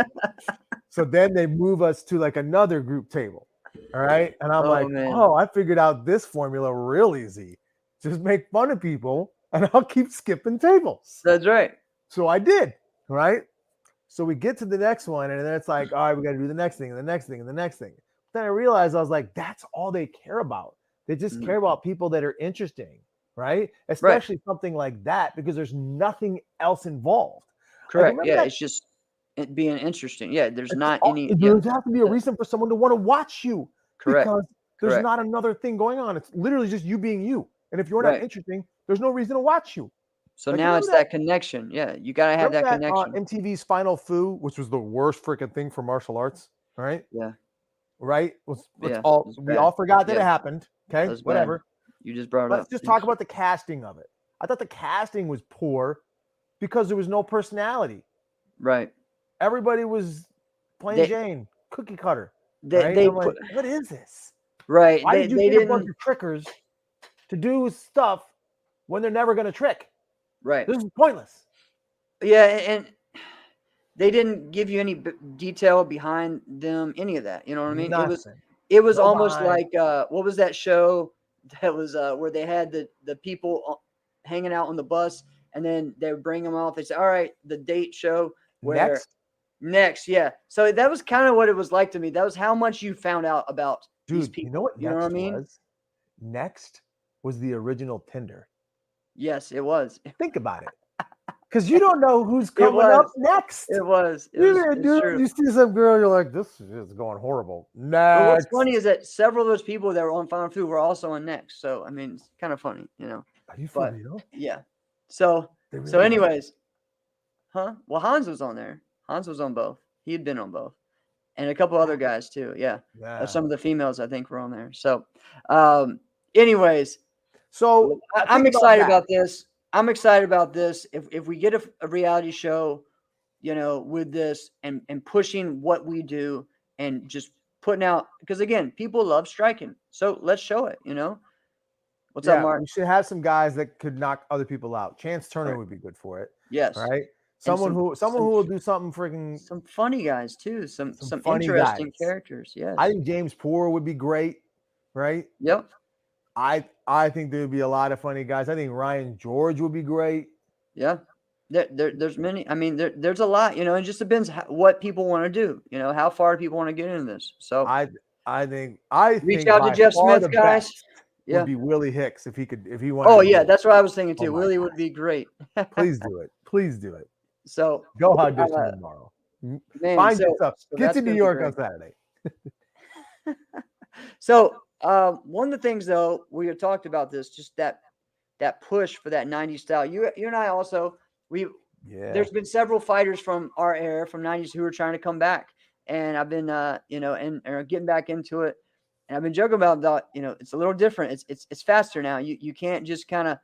So then they move us to like another group table. All right. And I'm I figured out this formula real easy. Just make fun of people and I'll keep skipping tables. That's right. So I did. Right. So we get to the next one and then it's like, all right, we got to do the next thing and the next thing and the next thing. Then I realized I was like, that's all they care about. They just care about people that are interesting. Right. Especially something like that because there's nothing else involved. Correct. Yeah. It's just it being interesting. Yeah, there's not any. There has to be a reason for someone to want to watch you. Correct. Because there's not another thing going on. It's literally just you being you. And if you're not interesting, there's no reason to watch you. So now it's that connection. Yeah, you gotta have that connection. MTV's Final Fu, which was the worst freaking thing for martial arts, right? Yeah. Right. We all forgot that it happened. Okay. Whatever. You just brought it up. Let's just talk about the casting of it. I thought the casting was poor because there was no personality. Right. Everybody was plain Jane, cookie cutter. Right? What is this? Right. Why did you get a bunch of trickers to do stuff when they're never going to trick? Right. This is pointless. Yeah, and they didn't give you any detail behind them, any of that. You know what I mean? Nothing. It was almost like what was that show that was where they had the people hanging out on the bus, and then they would bring them off. They say, "All right, the date show where." Next, yeah. So that was kind of what it was like to me. That was how much you found out about these people. You know what? You know what I mean? Was? Next was the original Tinder. Yes, it was. Think about it, because you don't know who's coming up next. It was. You see some girl, you're like, this is going horrible. But what's funny is that several of those people that were on Final Food were also on Next. So I mean, it's kind of funny, you know. Are you for real? Yeah. So anyways, Well, Hans was on there. Hans was on both. He had been on both. And a couple other guys too. Yeah. Some of the females I think were on there. So anyways. So I'm excited about this. I'm excited about this. If we get a reality show with this and pushing what we do and just putting out, because again, people love striking. So let's show it, What's up, Mark? We should have some guys that could knock other people out. Chance Turner would be good for it. Yes. Right. Someone who will do something freaking. Some funny guys too. Some funny interesting guys. characters. Yes. I think James Poore would be great. Right. Yep. I think there would be a lot of funny guys. I think Ryan George would be great. Yeah. There's many. I mean, there's a lot. It just depends what people want to do. How far people want to get into this. So I think reach out to Jeff Smith, guys. Would be Willie Hicks if he wanted. Oh yeah, that's what I was thinking too. Willie would be great. Please do it. Please do it. So go audition tomorrow. Find yourself. Get to New York on Saturday. So one of the things though, we had talked about this, just that push for that 90s style. You and I also there's been several fighters from our era, from 90s, who are trying to come back, and I've been and getting back into it. And I've been joking about that, it's a little different. It's faster now. You can't just kind of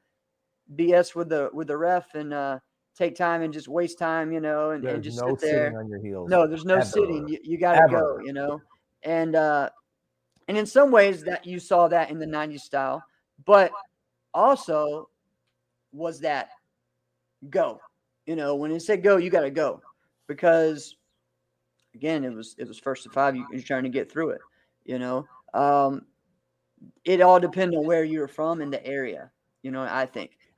BS with the ref and take time and just waste time, and just sit there. Sitting on your heels. No, there's no sitting. You got to go, and in some ways that you saw that in the 90s style, but also was that go, when it said go, you got to go, because again, it was first to five. You're trying to get through it, it all depends on where you're from in the area. I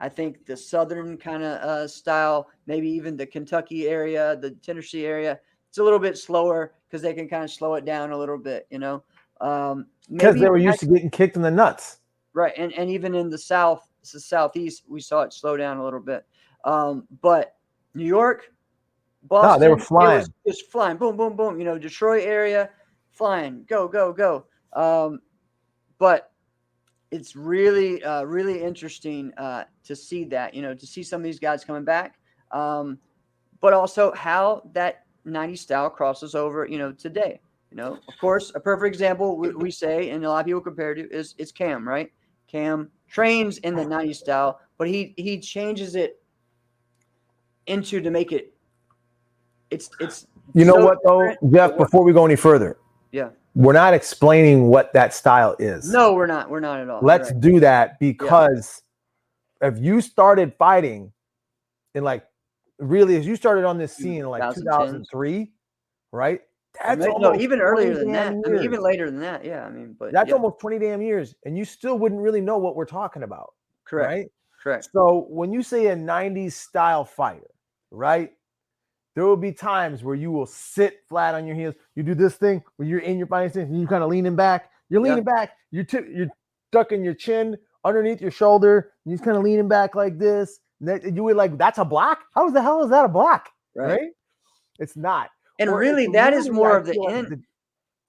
think the Southern kind of style, maybe even the Kentucky area, the Tennessee area, it's a little bit slower because they can kind of slow it down a little bit, because they were used to getting kicked in the nuts. Right. And even in the Southeast, we saw it slow down a little bit. But New York, Boston, they were flying. It was just flying. Boom, boom, boom. Detroit area, flying. Go, go, go. But it's really, really interesting to see that, to see some of these guys coming back. But also how that 90s style crosses over, today. Of course, a perfect example we say, and a lot of people compare to, is Cam, right? Cam trains in the 90s style, but he changes it to make it. It's. You know what though, Jeff? Before we go any further, we're not explaining what that style is. No, we're not. We're not at all. Let's do that, because if you started fighting in as you started on this scene in 2003, right? That's even earlier than that. I mean, even later than that. Yeah. I mean, but that's almost 20 damn years, and you still wouldn't really know what we're talking about. Correct. Right? Correct. So when you say a 90s style fighter, right? There will be times where you will sit flat on your heels. You do this thing where you're in your fighting stance and you're kind of leaning back. You're leaning back. You're ducking your chin underneath your shoulder. And you're kind of leaning back like this. And you were like, that's a block? How the hell is that a block? Right? It's not. And really, that is more of the end.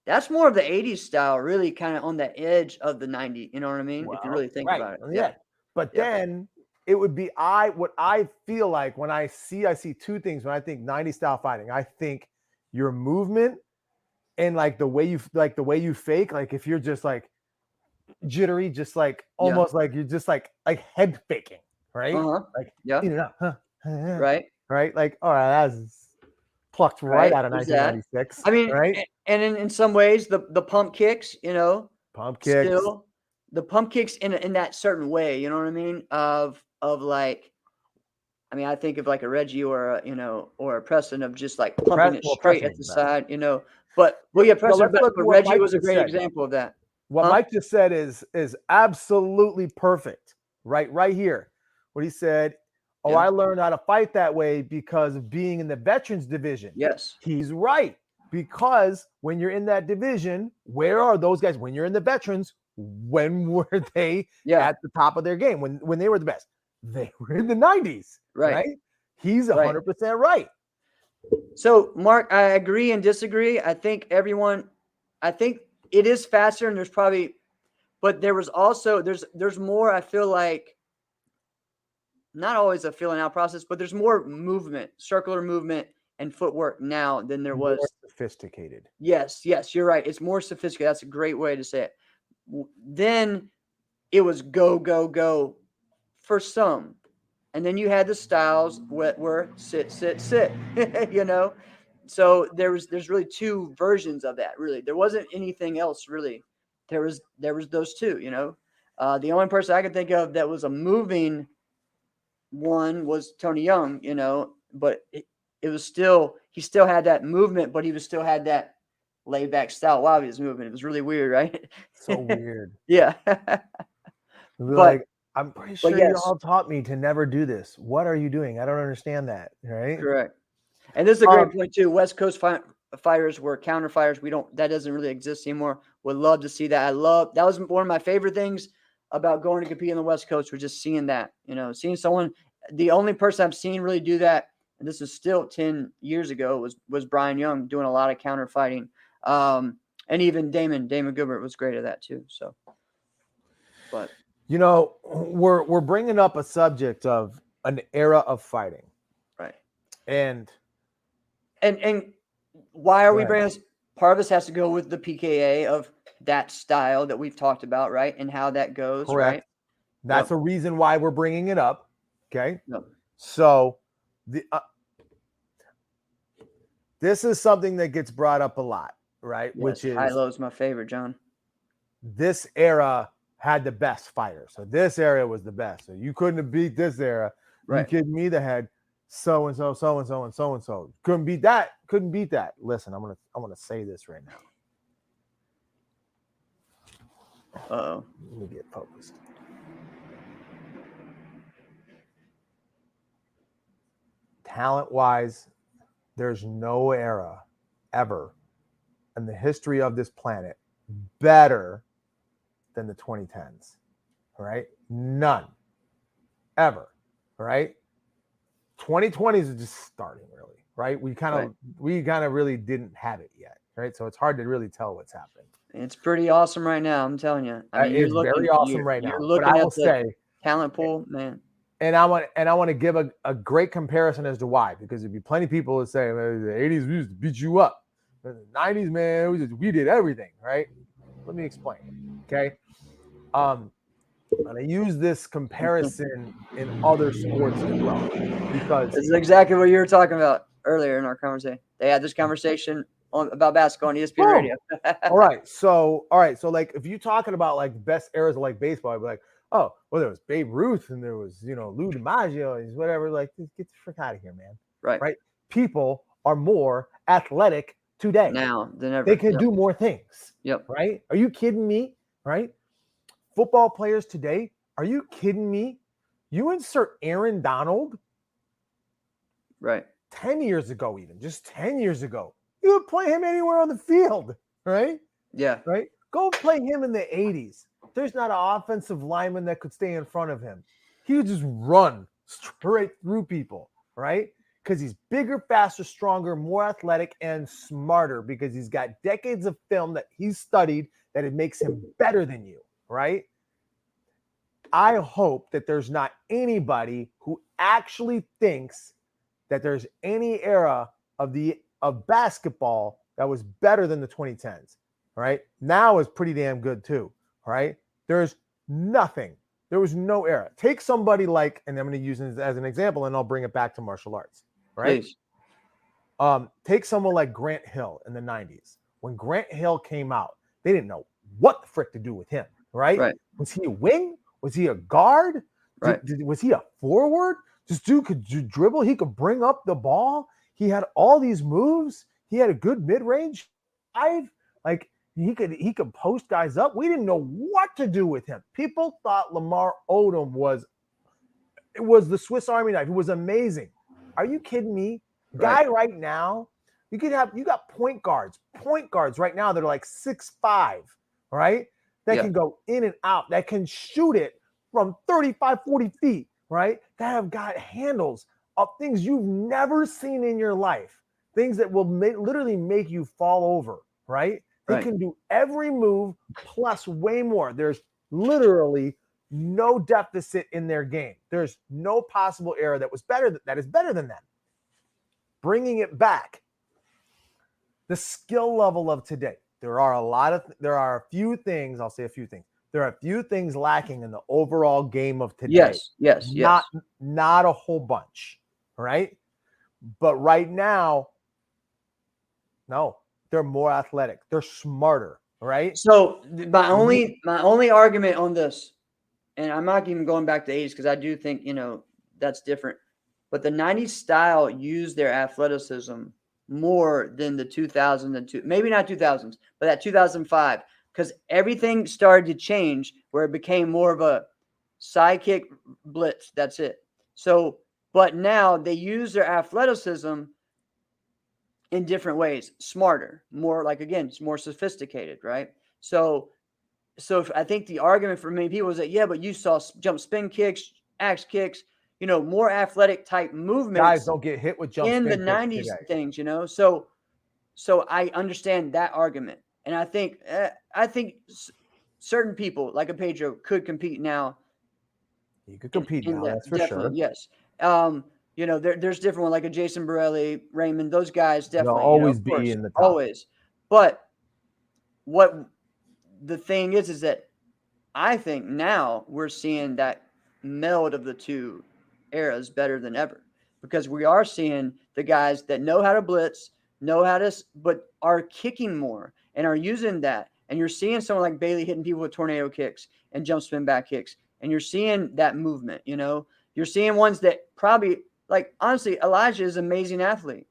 That's more of the 80s style, really kind of on the edge of the 90s. You know what I mean? If you really think about it. Yeah. But then it would be what I feel like when I see two things when I think 90s style fighting. I think your movement and the way you fake, like if you're just like jittery, just like almost like you're just like head faking, right? Right. Like, all right, that's plucked right out of 1996. I mean, right? And in some ways, the pump kicks, pump kicks. Still, the pump kicks in that certain way, you know what I mean? Of like, I mean, I think of like a Reggie or a Preston of just like pumping it straight at the side, But Preston, but Reggie was a great example of that. What Mike just said is absolutely perfect. Right here, what he said. Oh, I learned how to fight that way because of being in the veterans division. Yes. He's right. Because when you're in that division, where are those guys? When you're in the veterans, when were they at the top of their game? When they were the best? They were in the 90s. Right? He's 100% right. So, Mark, I agree and disagree. I think it is faster, and there's probably, but there was also, there's more, I feel like, not always a feeling out process, but there's more movement, circular movement and footwork now than there was. More sophisticated. Yes, you're right. It's more sophisticated. That's a great way to say it. Then it was go, go, go for some. and then you had the styles where sit, sit, sit, you know. So there's really two versions of that. Really, there wasn't anything else really. There was those two, you know. The only person I could think of that was a moving one was Tony Young, you know, but it was still, he still had that movement, but he was still had that laid back style while he was moving. It was really weird, right? So weird. Yeah. Like, I'm pretty sure you yes, all taught me to never do this. What are you doing? I don't understand that. Right. correct. And this is a great point too. West Coast fighters were counter fighters. That doesn't really exist anymore. Would love to see that. That was one of my favorite things about going to compete on the West Coast, was just seeing that, you know, seeing someone. The only person I've seen really do that, and this is still 10 years ago, was Brian Young, doing a lot of counter fighting. And even Damon Goodbert was great at that too. So, but you know, we're bringing up a subject of an era of fighting, right? And why are we bringing this? Part of this has to go with the PKA of that style that we've talked about, right? And how that goes, correct. right? That's a reason why we're bringing it up. Okay. Yep. So this is something that gets brought up a lot, right? Yes, which is high low is my favorite, John. This era had the best fighters. So this era was the best. So you couldn't have beat this era. Right. You kidding me? That had so and so, so and so, and so and so. Couldn't beat that. Couldn't beat that. Listen, I'm gonna say this right now. Uh-oh. Let me get focused. Talent-wise, there's no era ever in the history of this planet better than the 2010s. All right? None. Ever. All right? 2020s is just starting, really, right? We kind of really didn't have it yet, right? So it's hard to really tell what's happening. It's pretty awesome right now, I'm telling you. I mean, it's very awesome right now. You're looking at the talent pool, man. And I want to give a great comparison as to why, because there'd be plenty of people that say, man, the 80s we used to beat you up. In the 90s, man, we did everything, right? Let me explain. Okay. And I use this comparison in other sports as well, because this is exactly what you were talking about earlier in our conversation. They had this conversation about basketball on ESPN radio. All right. So like, if you're talking about like best eras of like baseball, I'd be like, oh, well, there was Babe Ruth and there was, Lou DiMaggio and whatever. Like, get the frick out of here, man. Right. People are more athletic today now than ever. They can do more things. Yep. Right. Are you kidding me? Right. Football players today. Are you kidding me? You insert Aaron Donald. Right. 10 years ago, even just 10 years ago, you would play him anywhere on the field. Right. Yeah. Right. Go play him in the 80s. There's not an offensive lineman that could stay in front of him. He would just run straight through people, right? Because he's bigger, faster, stronger, more athletic, and smarter, because he's got decades of film that he's studied that it makes him better than you, right? I hope that there's not anybody who actually thinks that there's any era of basketball that was better than the 2010s, right? Now is pretty damn good too, right? There's nothing. There was no era. Take somebody like, and I'm going to use it as an example, and I'll bring it back to martial arts, right? Please. Take someone like Grant Hill in the 90s. When Grant Hill came out, they didn't know what the frick to do with him, right? Was he a wing? Was he a guard? Right. Was he a forward? This dude could dribble. He could bring up the ball. He had all these moves. He had a good mid-range drive. Like, he could post guys up. We didn't know what to do with him. People thought Lamar Odom was the Swiss Army knife. It was amazing. Are you kidding me? Guy right now, you got point guards right now that are like 6'5", right? That can go in and out, that can shoot it from 35, 40 feet, right? That have got handles of things you've never seen in your life, things that will literally make you fall over, right? They can do every move plus way more. There's literally no deficit in their game. There's no possible era that is better than them. Bringing it back, the skill level of today. There are a few things. I'll say a few things. there are a few things lacking in the overall game of today. Yes. Not a whole bunch, right? But right now, no, they're more athletic. They're smarter, right? So my only argument on this, and I'm not even going back to the 80s because I do think, that's different. But the 90s style used their athleticism more than the 2002, maybe not 2000s, but that 2005, because everything started to change where it became more of a sidekick blitz. That's it. So, but now they use their athleticism in different ways, smarter, more like, again, it's more sophisticated, right? So I think the argument for many people is that, yeah, but you saw jump spin kicks, axe kicks, more athletic type movements. Guys don't get hit with jump in spin the 90s today. things, So I understand that argument. And I think certain people like a Pedro could compete now. You could compete now, that's for definitely, sure. yes. There's different ones like a Jason Borelli, Raymond, those guys definitely. They'll always be in the top. Always. But what the thing is that I think now we're seeing that meld of the two eras better than ever, because we are seeing the guys that know how to blitz, but are kicking more and are using that. And you're seeing someone like Bailey hitting people with tornado kicks and jump spin back kicks. And you're seeing that movement, You're seeing ones that probably, like, honestly, Elijah is an amazing athlete,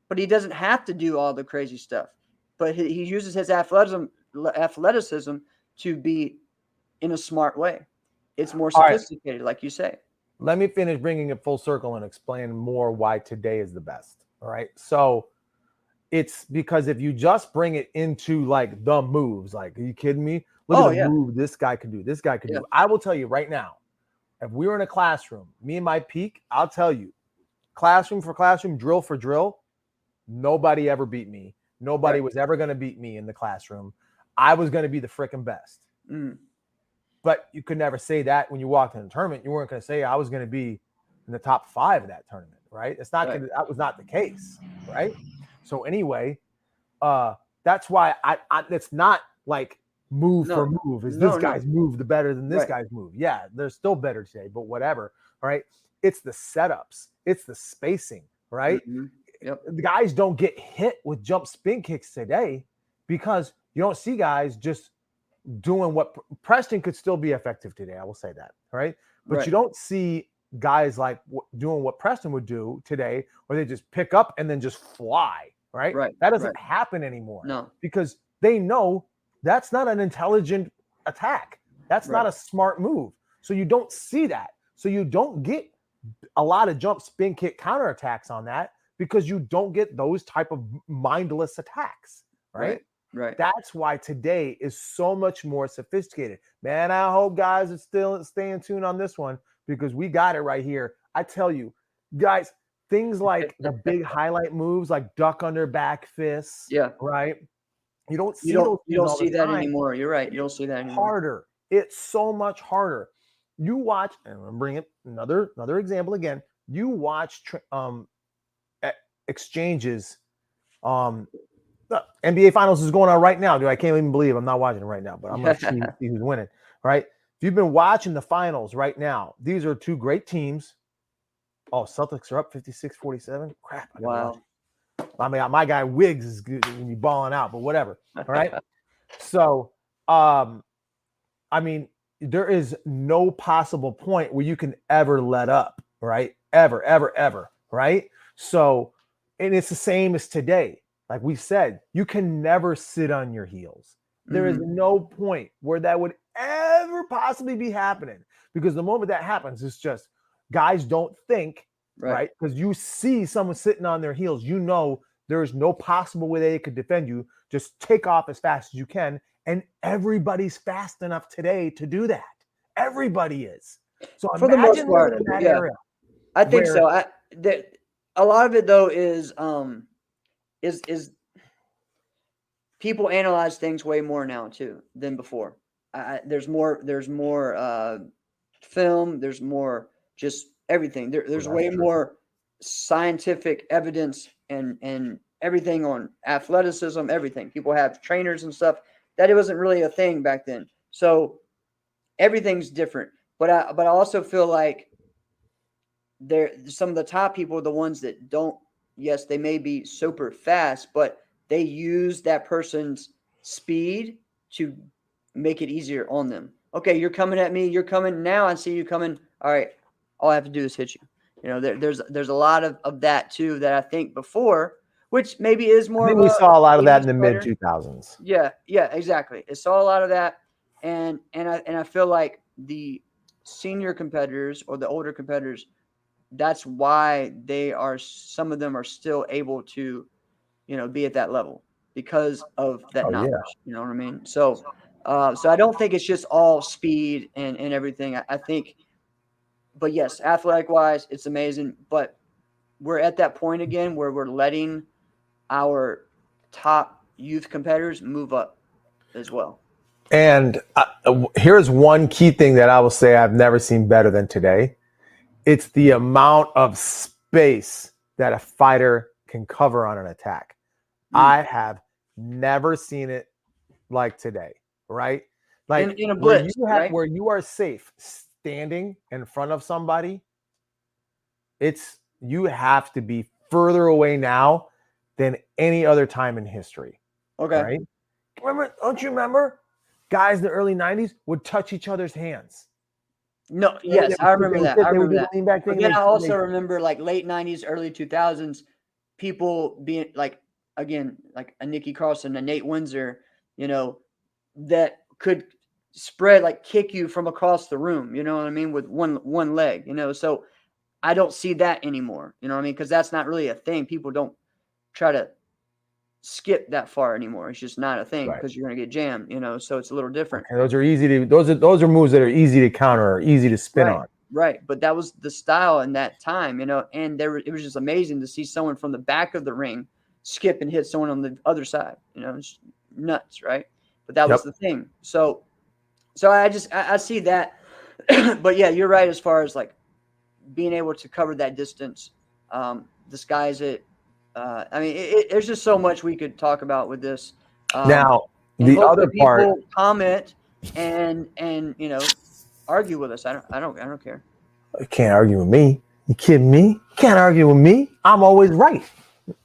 but he doesn't have to do all the crazy stuff. But he uses his athleticism to be in a smart way. It's more sophisticated, like you say. Let me finish bringing it full circle and explain more why today is the best. All right. So it's because if you just bring it into like the moves, like, are you kidding me? Look at the move this guy can do. This guy can do. I will tell you right now, if we were in a classroom, me and my peak, I'll tell you, classroom for classroom, drill for drill, nobody ever beat me. Nobody was ever going to beat me in the classroom. I was going to be the freaking best. But you could never say that when you walked in the tournament. You weren't going to say I was going to be in the top 5 of that tournament, right? It's not gonna, that was not the case, right? So anyway, that's why I it's not like move for move. Is this guy's move the better than this guy's move? Yeah, they're still better today, but whatever. All right. It's the setups, it's the spacing, right? The guys don't get hit with jump spin kicks today because you don't see guys just doing what Preston could still be effective today. I will say that. All right. But you don't see guys like doing what Preston would do today, where they just pick up and then just fly. Right. That doesn't happen anymore. No, because they know that's not an intelligent attack. That's not a smart move. So you don't see that. So you don't get a lot of jump spin kick counterattacks on that because you don't get those type of mindless attacks. Right. That's why today is so much more sophisticated. Man, I hope guys are still staying tuned on this one because we got it right here. I tell you, guys, things like the big highlight moves like duck under back fists. Right. You don't see that anymore. You're right. You don't see that anymore. Harder. It's so much harder. You watch, and I'm gonna bring it another example again. You watch exchanges. The NBA Finals is going on right now, dude. I can't even believe I'm not watching it right now, but I'm going to see who's winning, right? If you've been watching the finals right now, these are two great teams. Oh, Celtics are up 56-47. Crap. Wow. I mean, my guy Wiggs is going to be balling out, but whatever, all right? So, I mean, there is no possible point where you can ever let up, right? Ever, right? So, and it's the same as today. Like we said, you can never sit on your heels. There is no point where that would ever possibly be happening because the moment that happens, it's just guys don't think, right? Because you see someone sitting on their heels, you know there is no possible way they could defend you. Just take off as fast as you can. And everybody's fast enough today to do that. Everybody is. So for the most part, in that area. I think so. A lot of it though is people analyze things way more now too than before. There's more film. There's more just everything. There's way more scientific evidence and everything on athleticism. Everything. People have trainers and stuff that it wasn't really a thing back then. So everything's different. But I also feel like some of the top people are the ones that don't. Yes, they may be super fast, but they use that person's speed to make it easier on them. Okay, you're coming at me. You're coming now. I see you coming. All right, all I have to do is hit you. You know, there's a lot of that too that I think before, which maybe is more. I think we saw a lot of that in the mid 2000s. Yeah, exactly. It saw a lot of that, and I feel like the senior competitors or the older competitors, that's why some of them are still able to, be at that level because of that knowledge. Yeah. You know what I mean? So I don't think it's just all speed and everything. I think, but yes, athletic wise, it's amazing. But we're at that point again where we're letting our top youth competitors move up as well. And here's one key thing that I will say I've never seen better than today. It's the amount of space that a fighter can cover on an attack. I have never seen it like today, right? Like in a blitz, where you are safe standing in front of somebody, you have to be further away now than any other time in history. Okay. Right? Don't you remember? Guys in the early 90s would touch each other's hands. No, yes, I remember that. I remember that. But then I also remember like late 90s, early 2000s, people being like, again, like a Nicky Carlson, a Nate Windsor, that could spread, like kick you from across the room, you know what I mean, with one leg, so I don't see that anymore, you know what I mean, because that's not really a thing. People don't try to skip that far anymore. It's just not a thing because you're going to get jammed, so it's a little different. And those are moves that are easy to counter or easy to spin on. Right. But that was the style in that time, and it was just amazing to see someone from the back of the ring skip and hit someone on the other side, it's nuts. Right. But that was the thing. So I see that, but yeah, you're right. As far as like being able to cover that distance, disguise it. I mean, there's just so much we could talk about with this. Now, the other part, comment and argue with us. I don't care. You can't argue with me. You kidding me? You can't argue with me. I'm always right.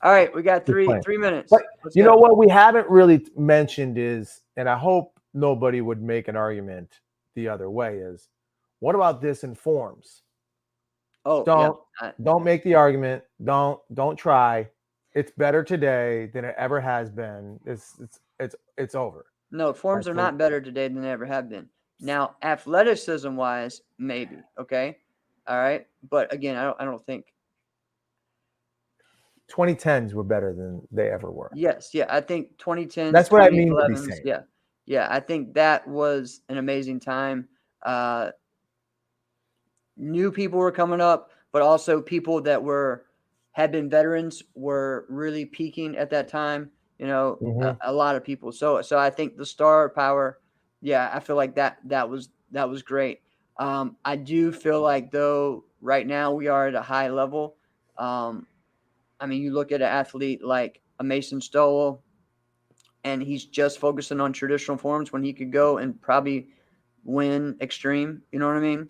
All right, we got 3 minutes. But you know what we haven't really mentioned is, and I hope nobody would make an argument the other way, is what about this in forms? Oh, don't make the argument. Don't try. It's better today than it ever has been. It's over. No, forms are not better today than they ever have been. Now, athleticism wise, maybe. Okay. All right. But again, I don't think 2010s were better than they ever were. Yes. Yeah. I think 2010s. That's what I mean to be saying. Yeah. Yeah. I think that was an amazing time. New people were coming up, but also people that had been veterans were really peaking at that time. A lot of people. So I think the star power, yeah, I feel like that was great. I do feel like though right now we are at a high level. I mean, you look at an athlete like a Mason Stowell, and he's just focusing on traditional forms when he could go and probably win extreme. You know what I mean?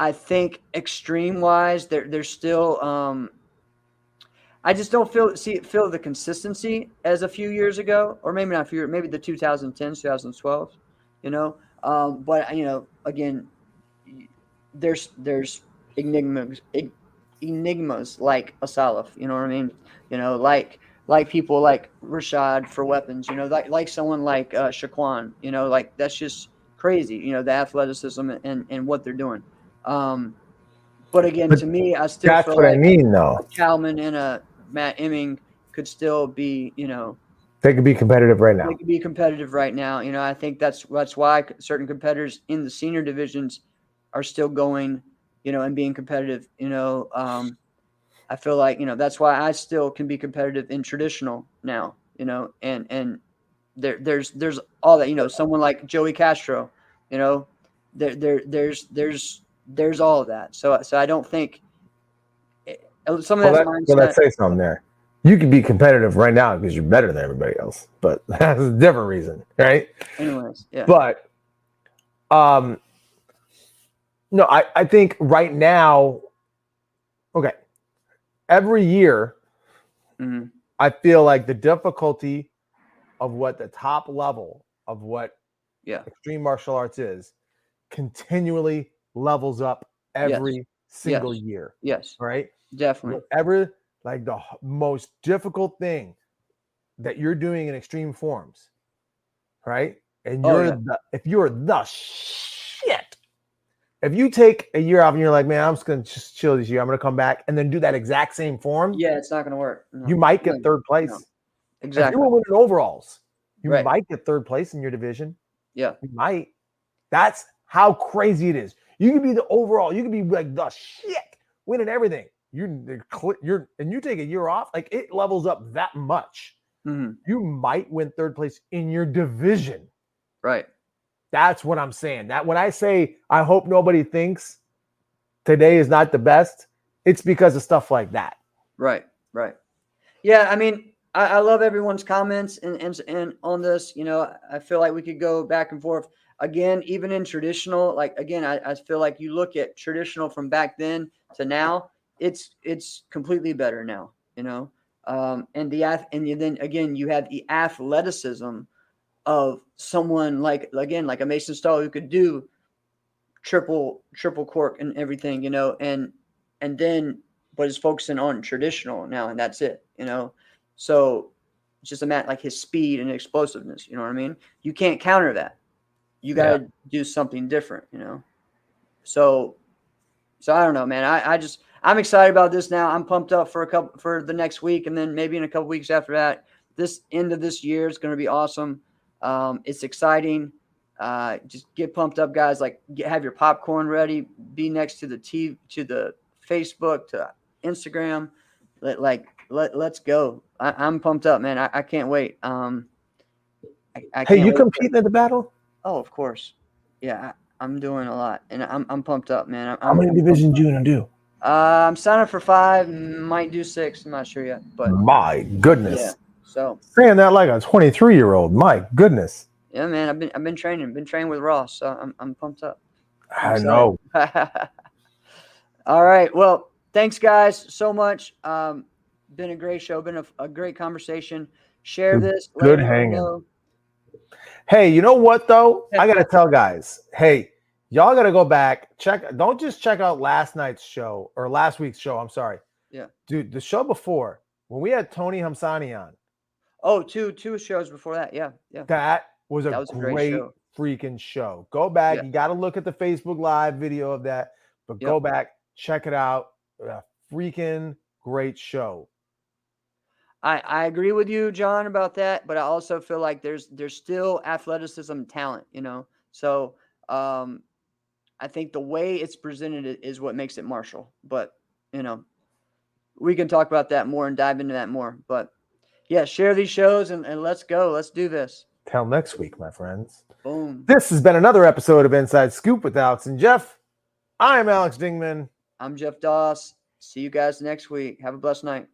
I think extreme wise, there's still. I just don't feel the consistency as a few years ago, or maybe not a few, maybe the 2010s, 2012. But again, there's enigmas like Asalov. You know what I mean? Like people like Rashad for weapons. Like someone like Shaquan. Like that's just crazy. The athleticism and what they're doing. But again, to me, I still that's feel what like I mean, though. A Kalman and a Matt Emming could still be, they could be competitive right now. They could be competitive right now. I think that's why certain competitors in the senior divisions are still going, and being competitive. I feel like that's why I still can be competitive in traditional now. And there's all that. Someone like Joey Castro, there's all of that. So I don't think some of that mindset. Well, let's say something there. You could be competitive right now because you're better than everybody else, but that's a different reason, right? Anyways, yeah. But No, I think right now, okay, every year, I feel like the difficulty of what the top level of what extreme martial arts is continually levels up every single year. Yes. Right? Definitely. Whatever, like the most difficult thing that you're doing in extreme forms, right? And if you're the shit, if you take a year off and you're like, man, I'm just gonna just chill this year, I'm gonna come back and then do that exact same form. Yeah, it's not gonna work. No. You might get third place. No. Exactly. If you were winning overalls, you right. might get third place in your division. Yeah. You might. That's how crazy it is. You could be the overall, you could be like the shit, winning everything. You're and you take a year off, like it levels up that much. You might win third place in your division. Right. That's what I'm saying. That when I say I hope nobody thinks today is not the best, it's because of stuff like that. Right. Right. Yeah. I mean, I love everyone's comments and on this. You know, I feel like we could go back and forth again, even in traditional. Like again, I feel like you look at traditional from back then to now, it's completely better now. You know, and then again you have the athleticism of someone like a Mason Stahl who could do triple cork and everything, you know, and then but is focusing on traditional now, and that's it, you know. So it's just a matter like his speed and explosiveness, you know what I mean? You can't counter that. You got to do something different, you know. So I don't know, man. I'm excited about this now. I'm pumped up for the next week, and then maybe in a couple weeks after that. This end of this year is going to be awesome. It's exciting. Just get pumped up, guys. Like, have your popcorn ready. Be next to the TV, to the Facebook, to Instagram. Let's go. I'm pumped up, man. I can't wait. Hey, you competing at the battle? Oh, of course. Yeah, I'm doing a lot, and I'm pumped up, man. How many divisions you gonna do? I'm signing up for 5. Might do 6. I'm not sure yet, but my goodness. Yeah. So saying that like a 23-year-old. My goodness. Yeah, man. I've been training. Been training with Ross, so I'm pumped up. I know. All right. Well, thanks, guys, so much. Been a great show. Been a great conversation. Share this. Good hanging. Hey, you know what though? I gotta tell guys. Hey, y'all gotta go back. Don't just check out last night's show or last week's show. I'm sorry. Yeah. Dude, the show before when we had Tony Hamsani on. Oh, two shows before that. Yeah. Yeah. That was a great show. Freaking show. Go back. Yeah. You got to look at the Facebook Live video of that, but go back, check it out. A freaking great show. I agree with you, John, about that, but I also feel like there's still athleticism, talent, you know. So I think the way it's presented is what makes it martial. But you know, we can talk about that more and dive into that more. But yeah, share these shows and let's go. Let's do this. Till next week, my friends. Boom. This has been another episode of Inside Scoop with Alex and Jeff. I'm Alex Dingman. I'm Jeff Doss. See you guys next week. Have a blessed night.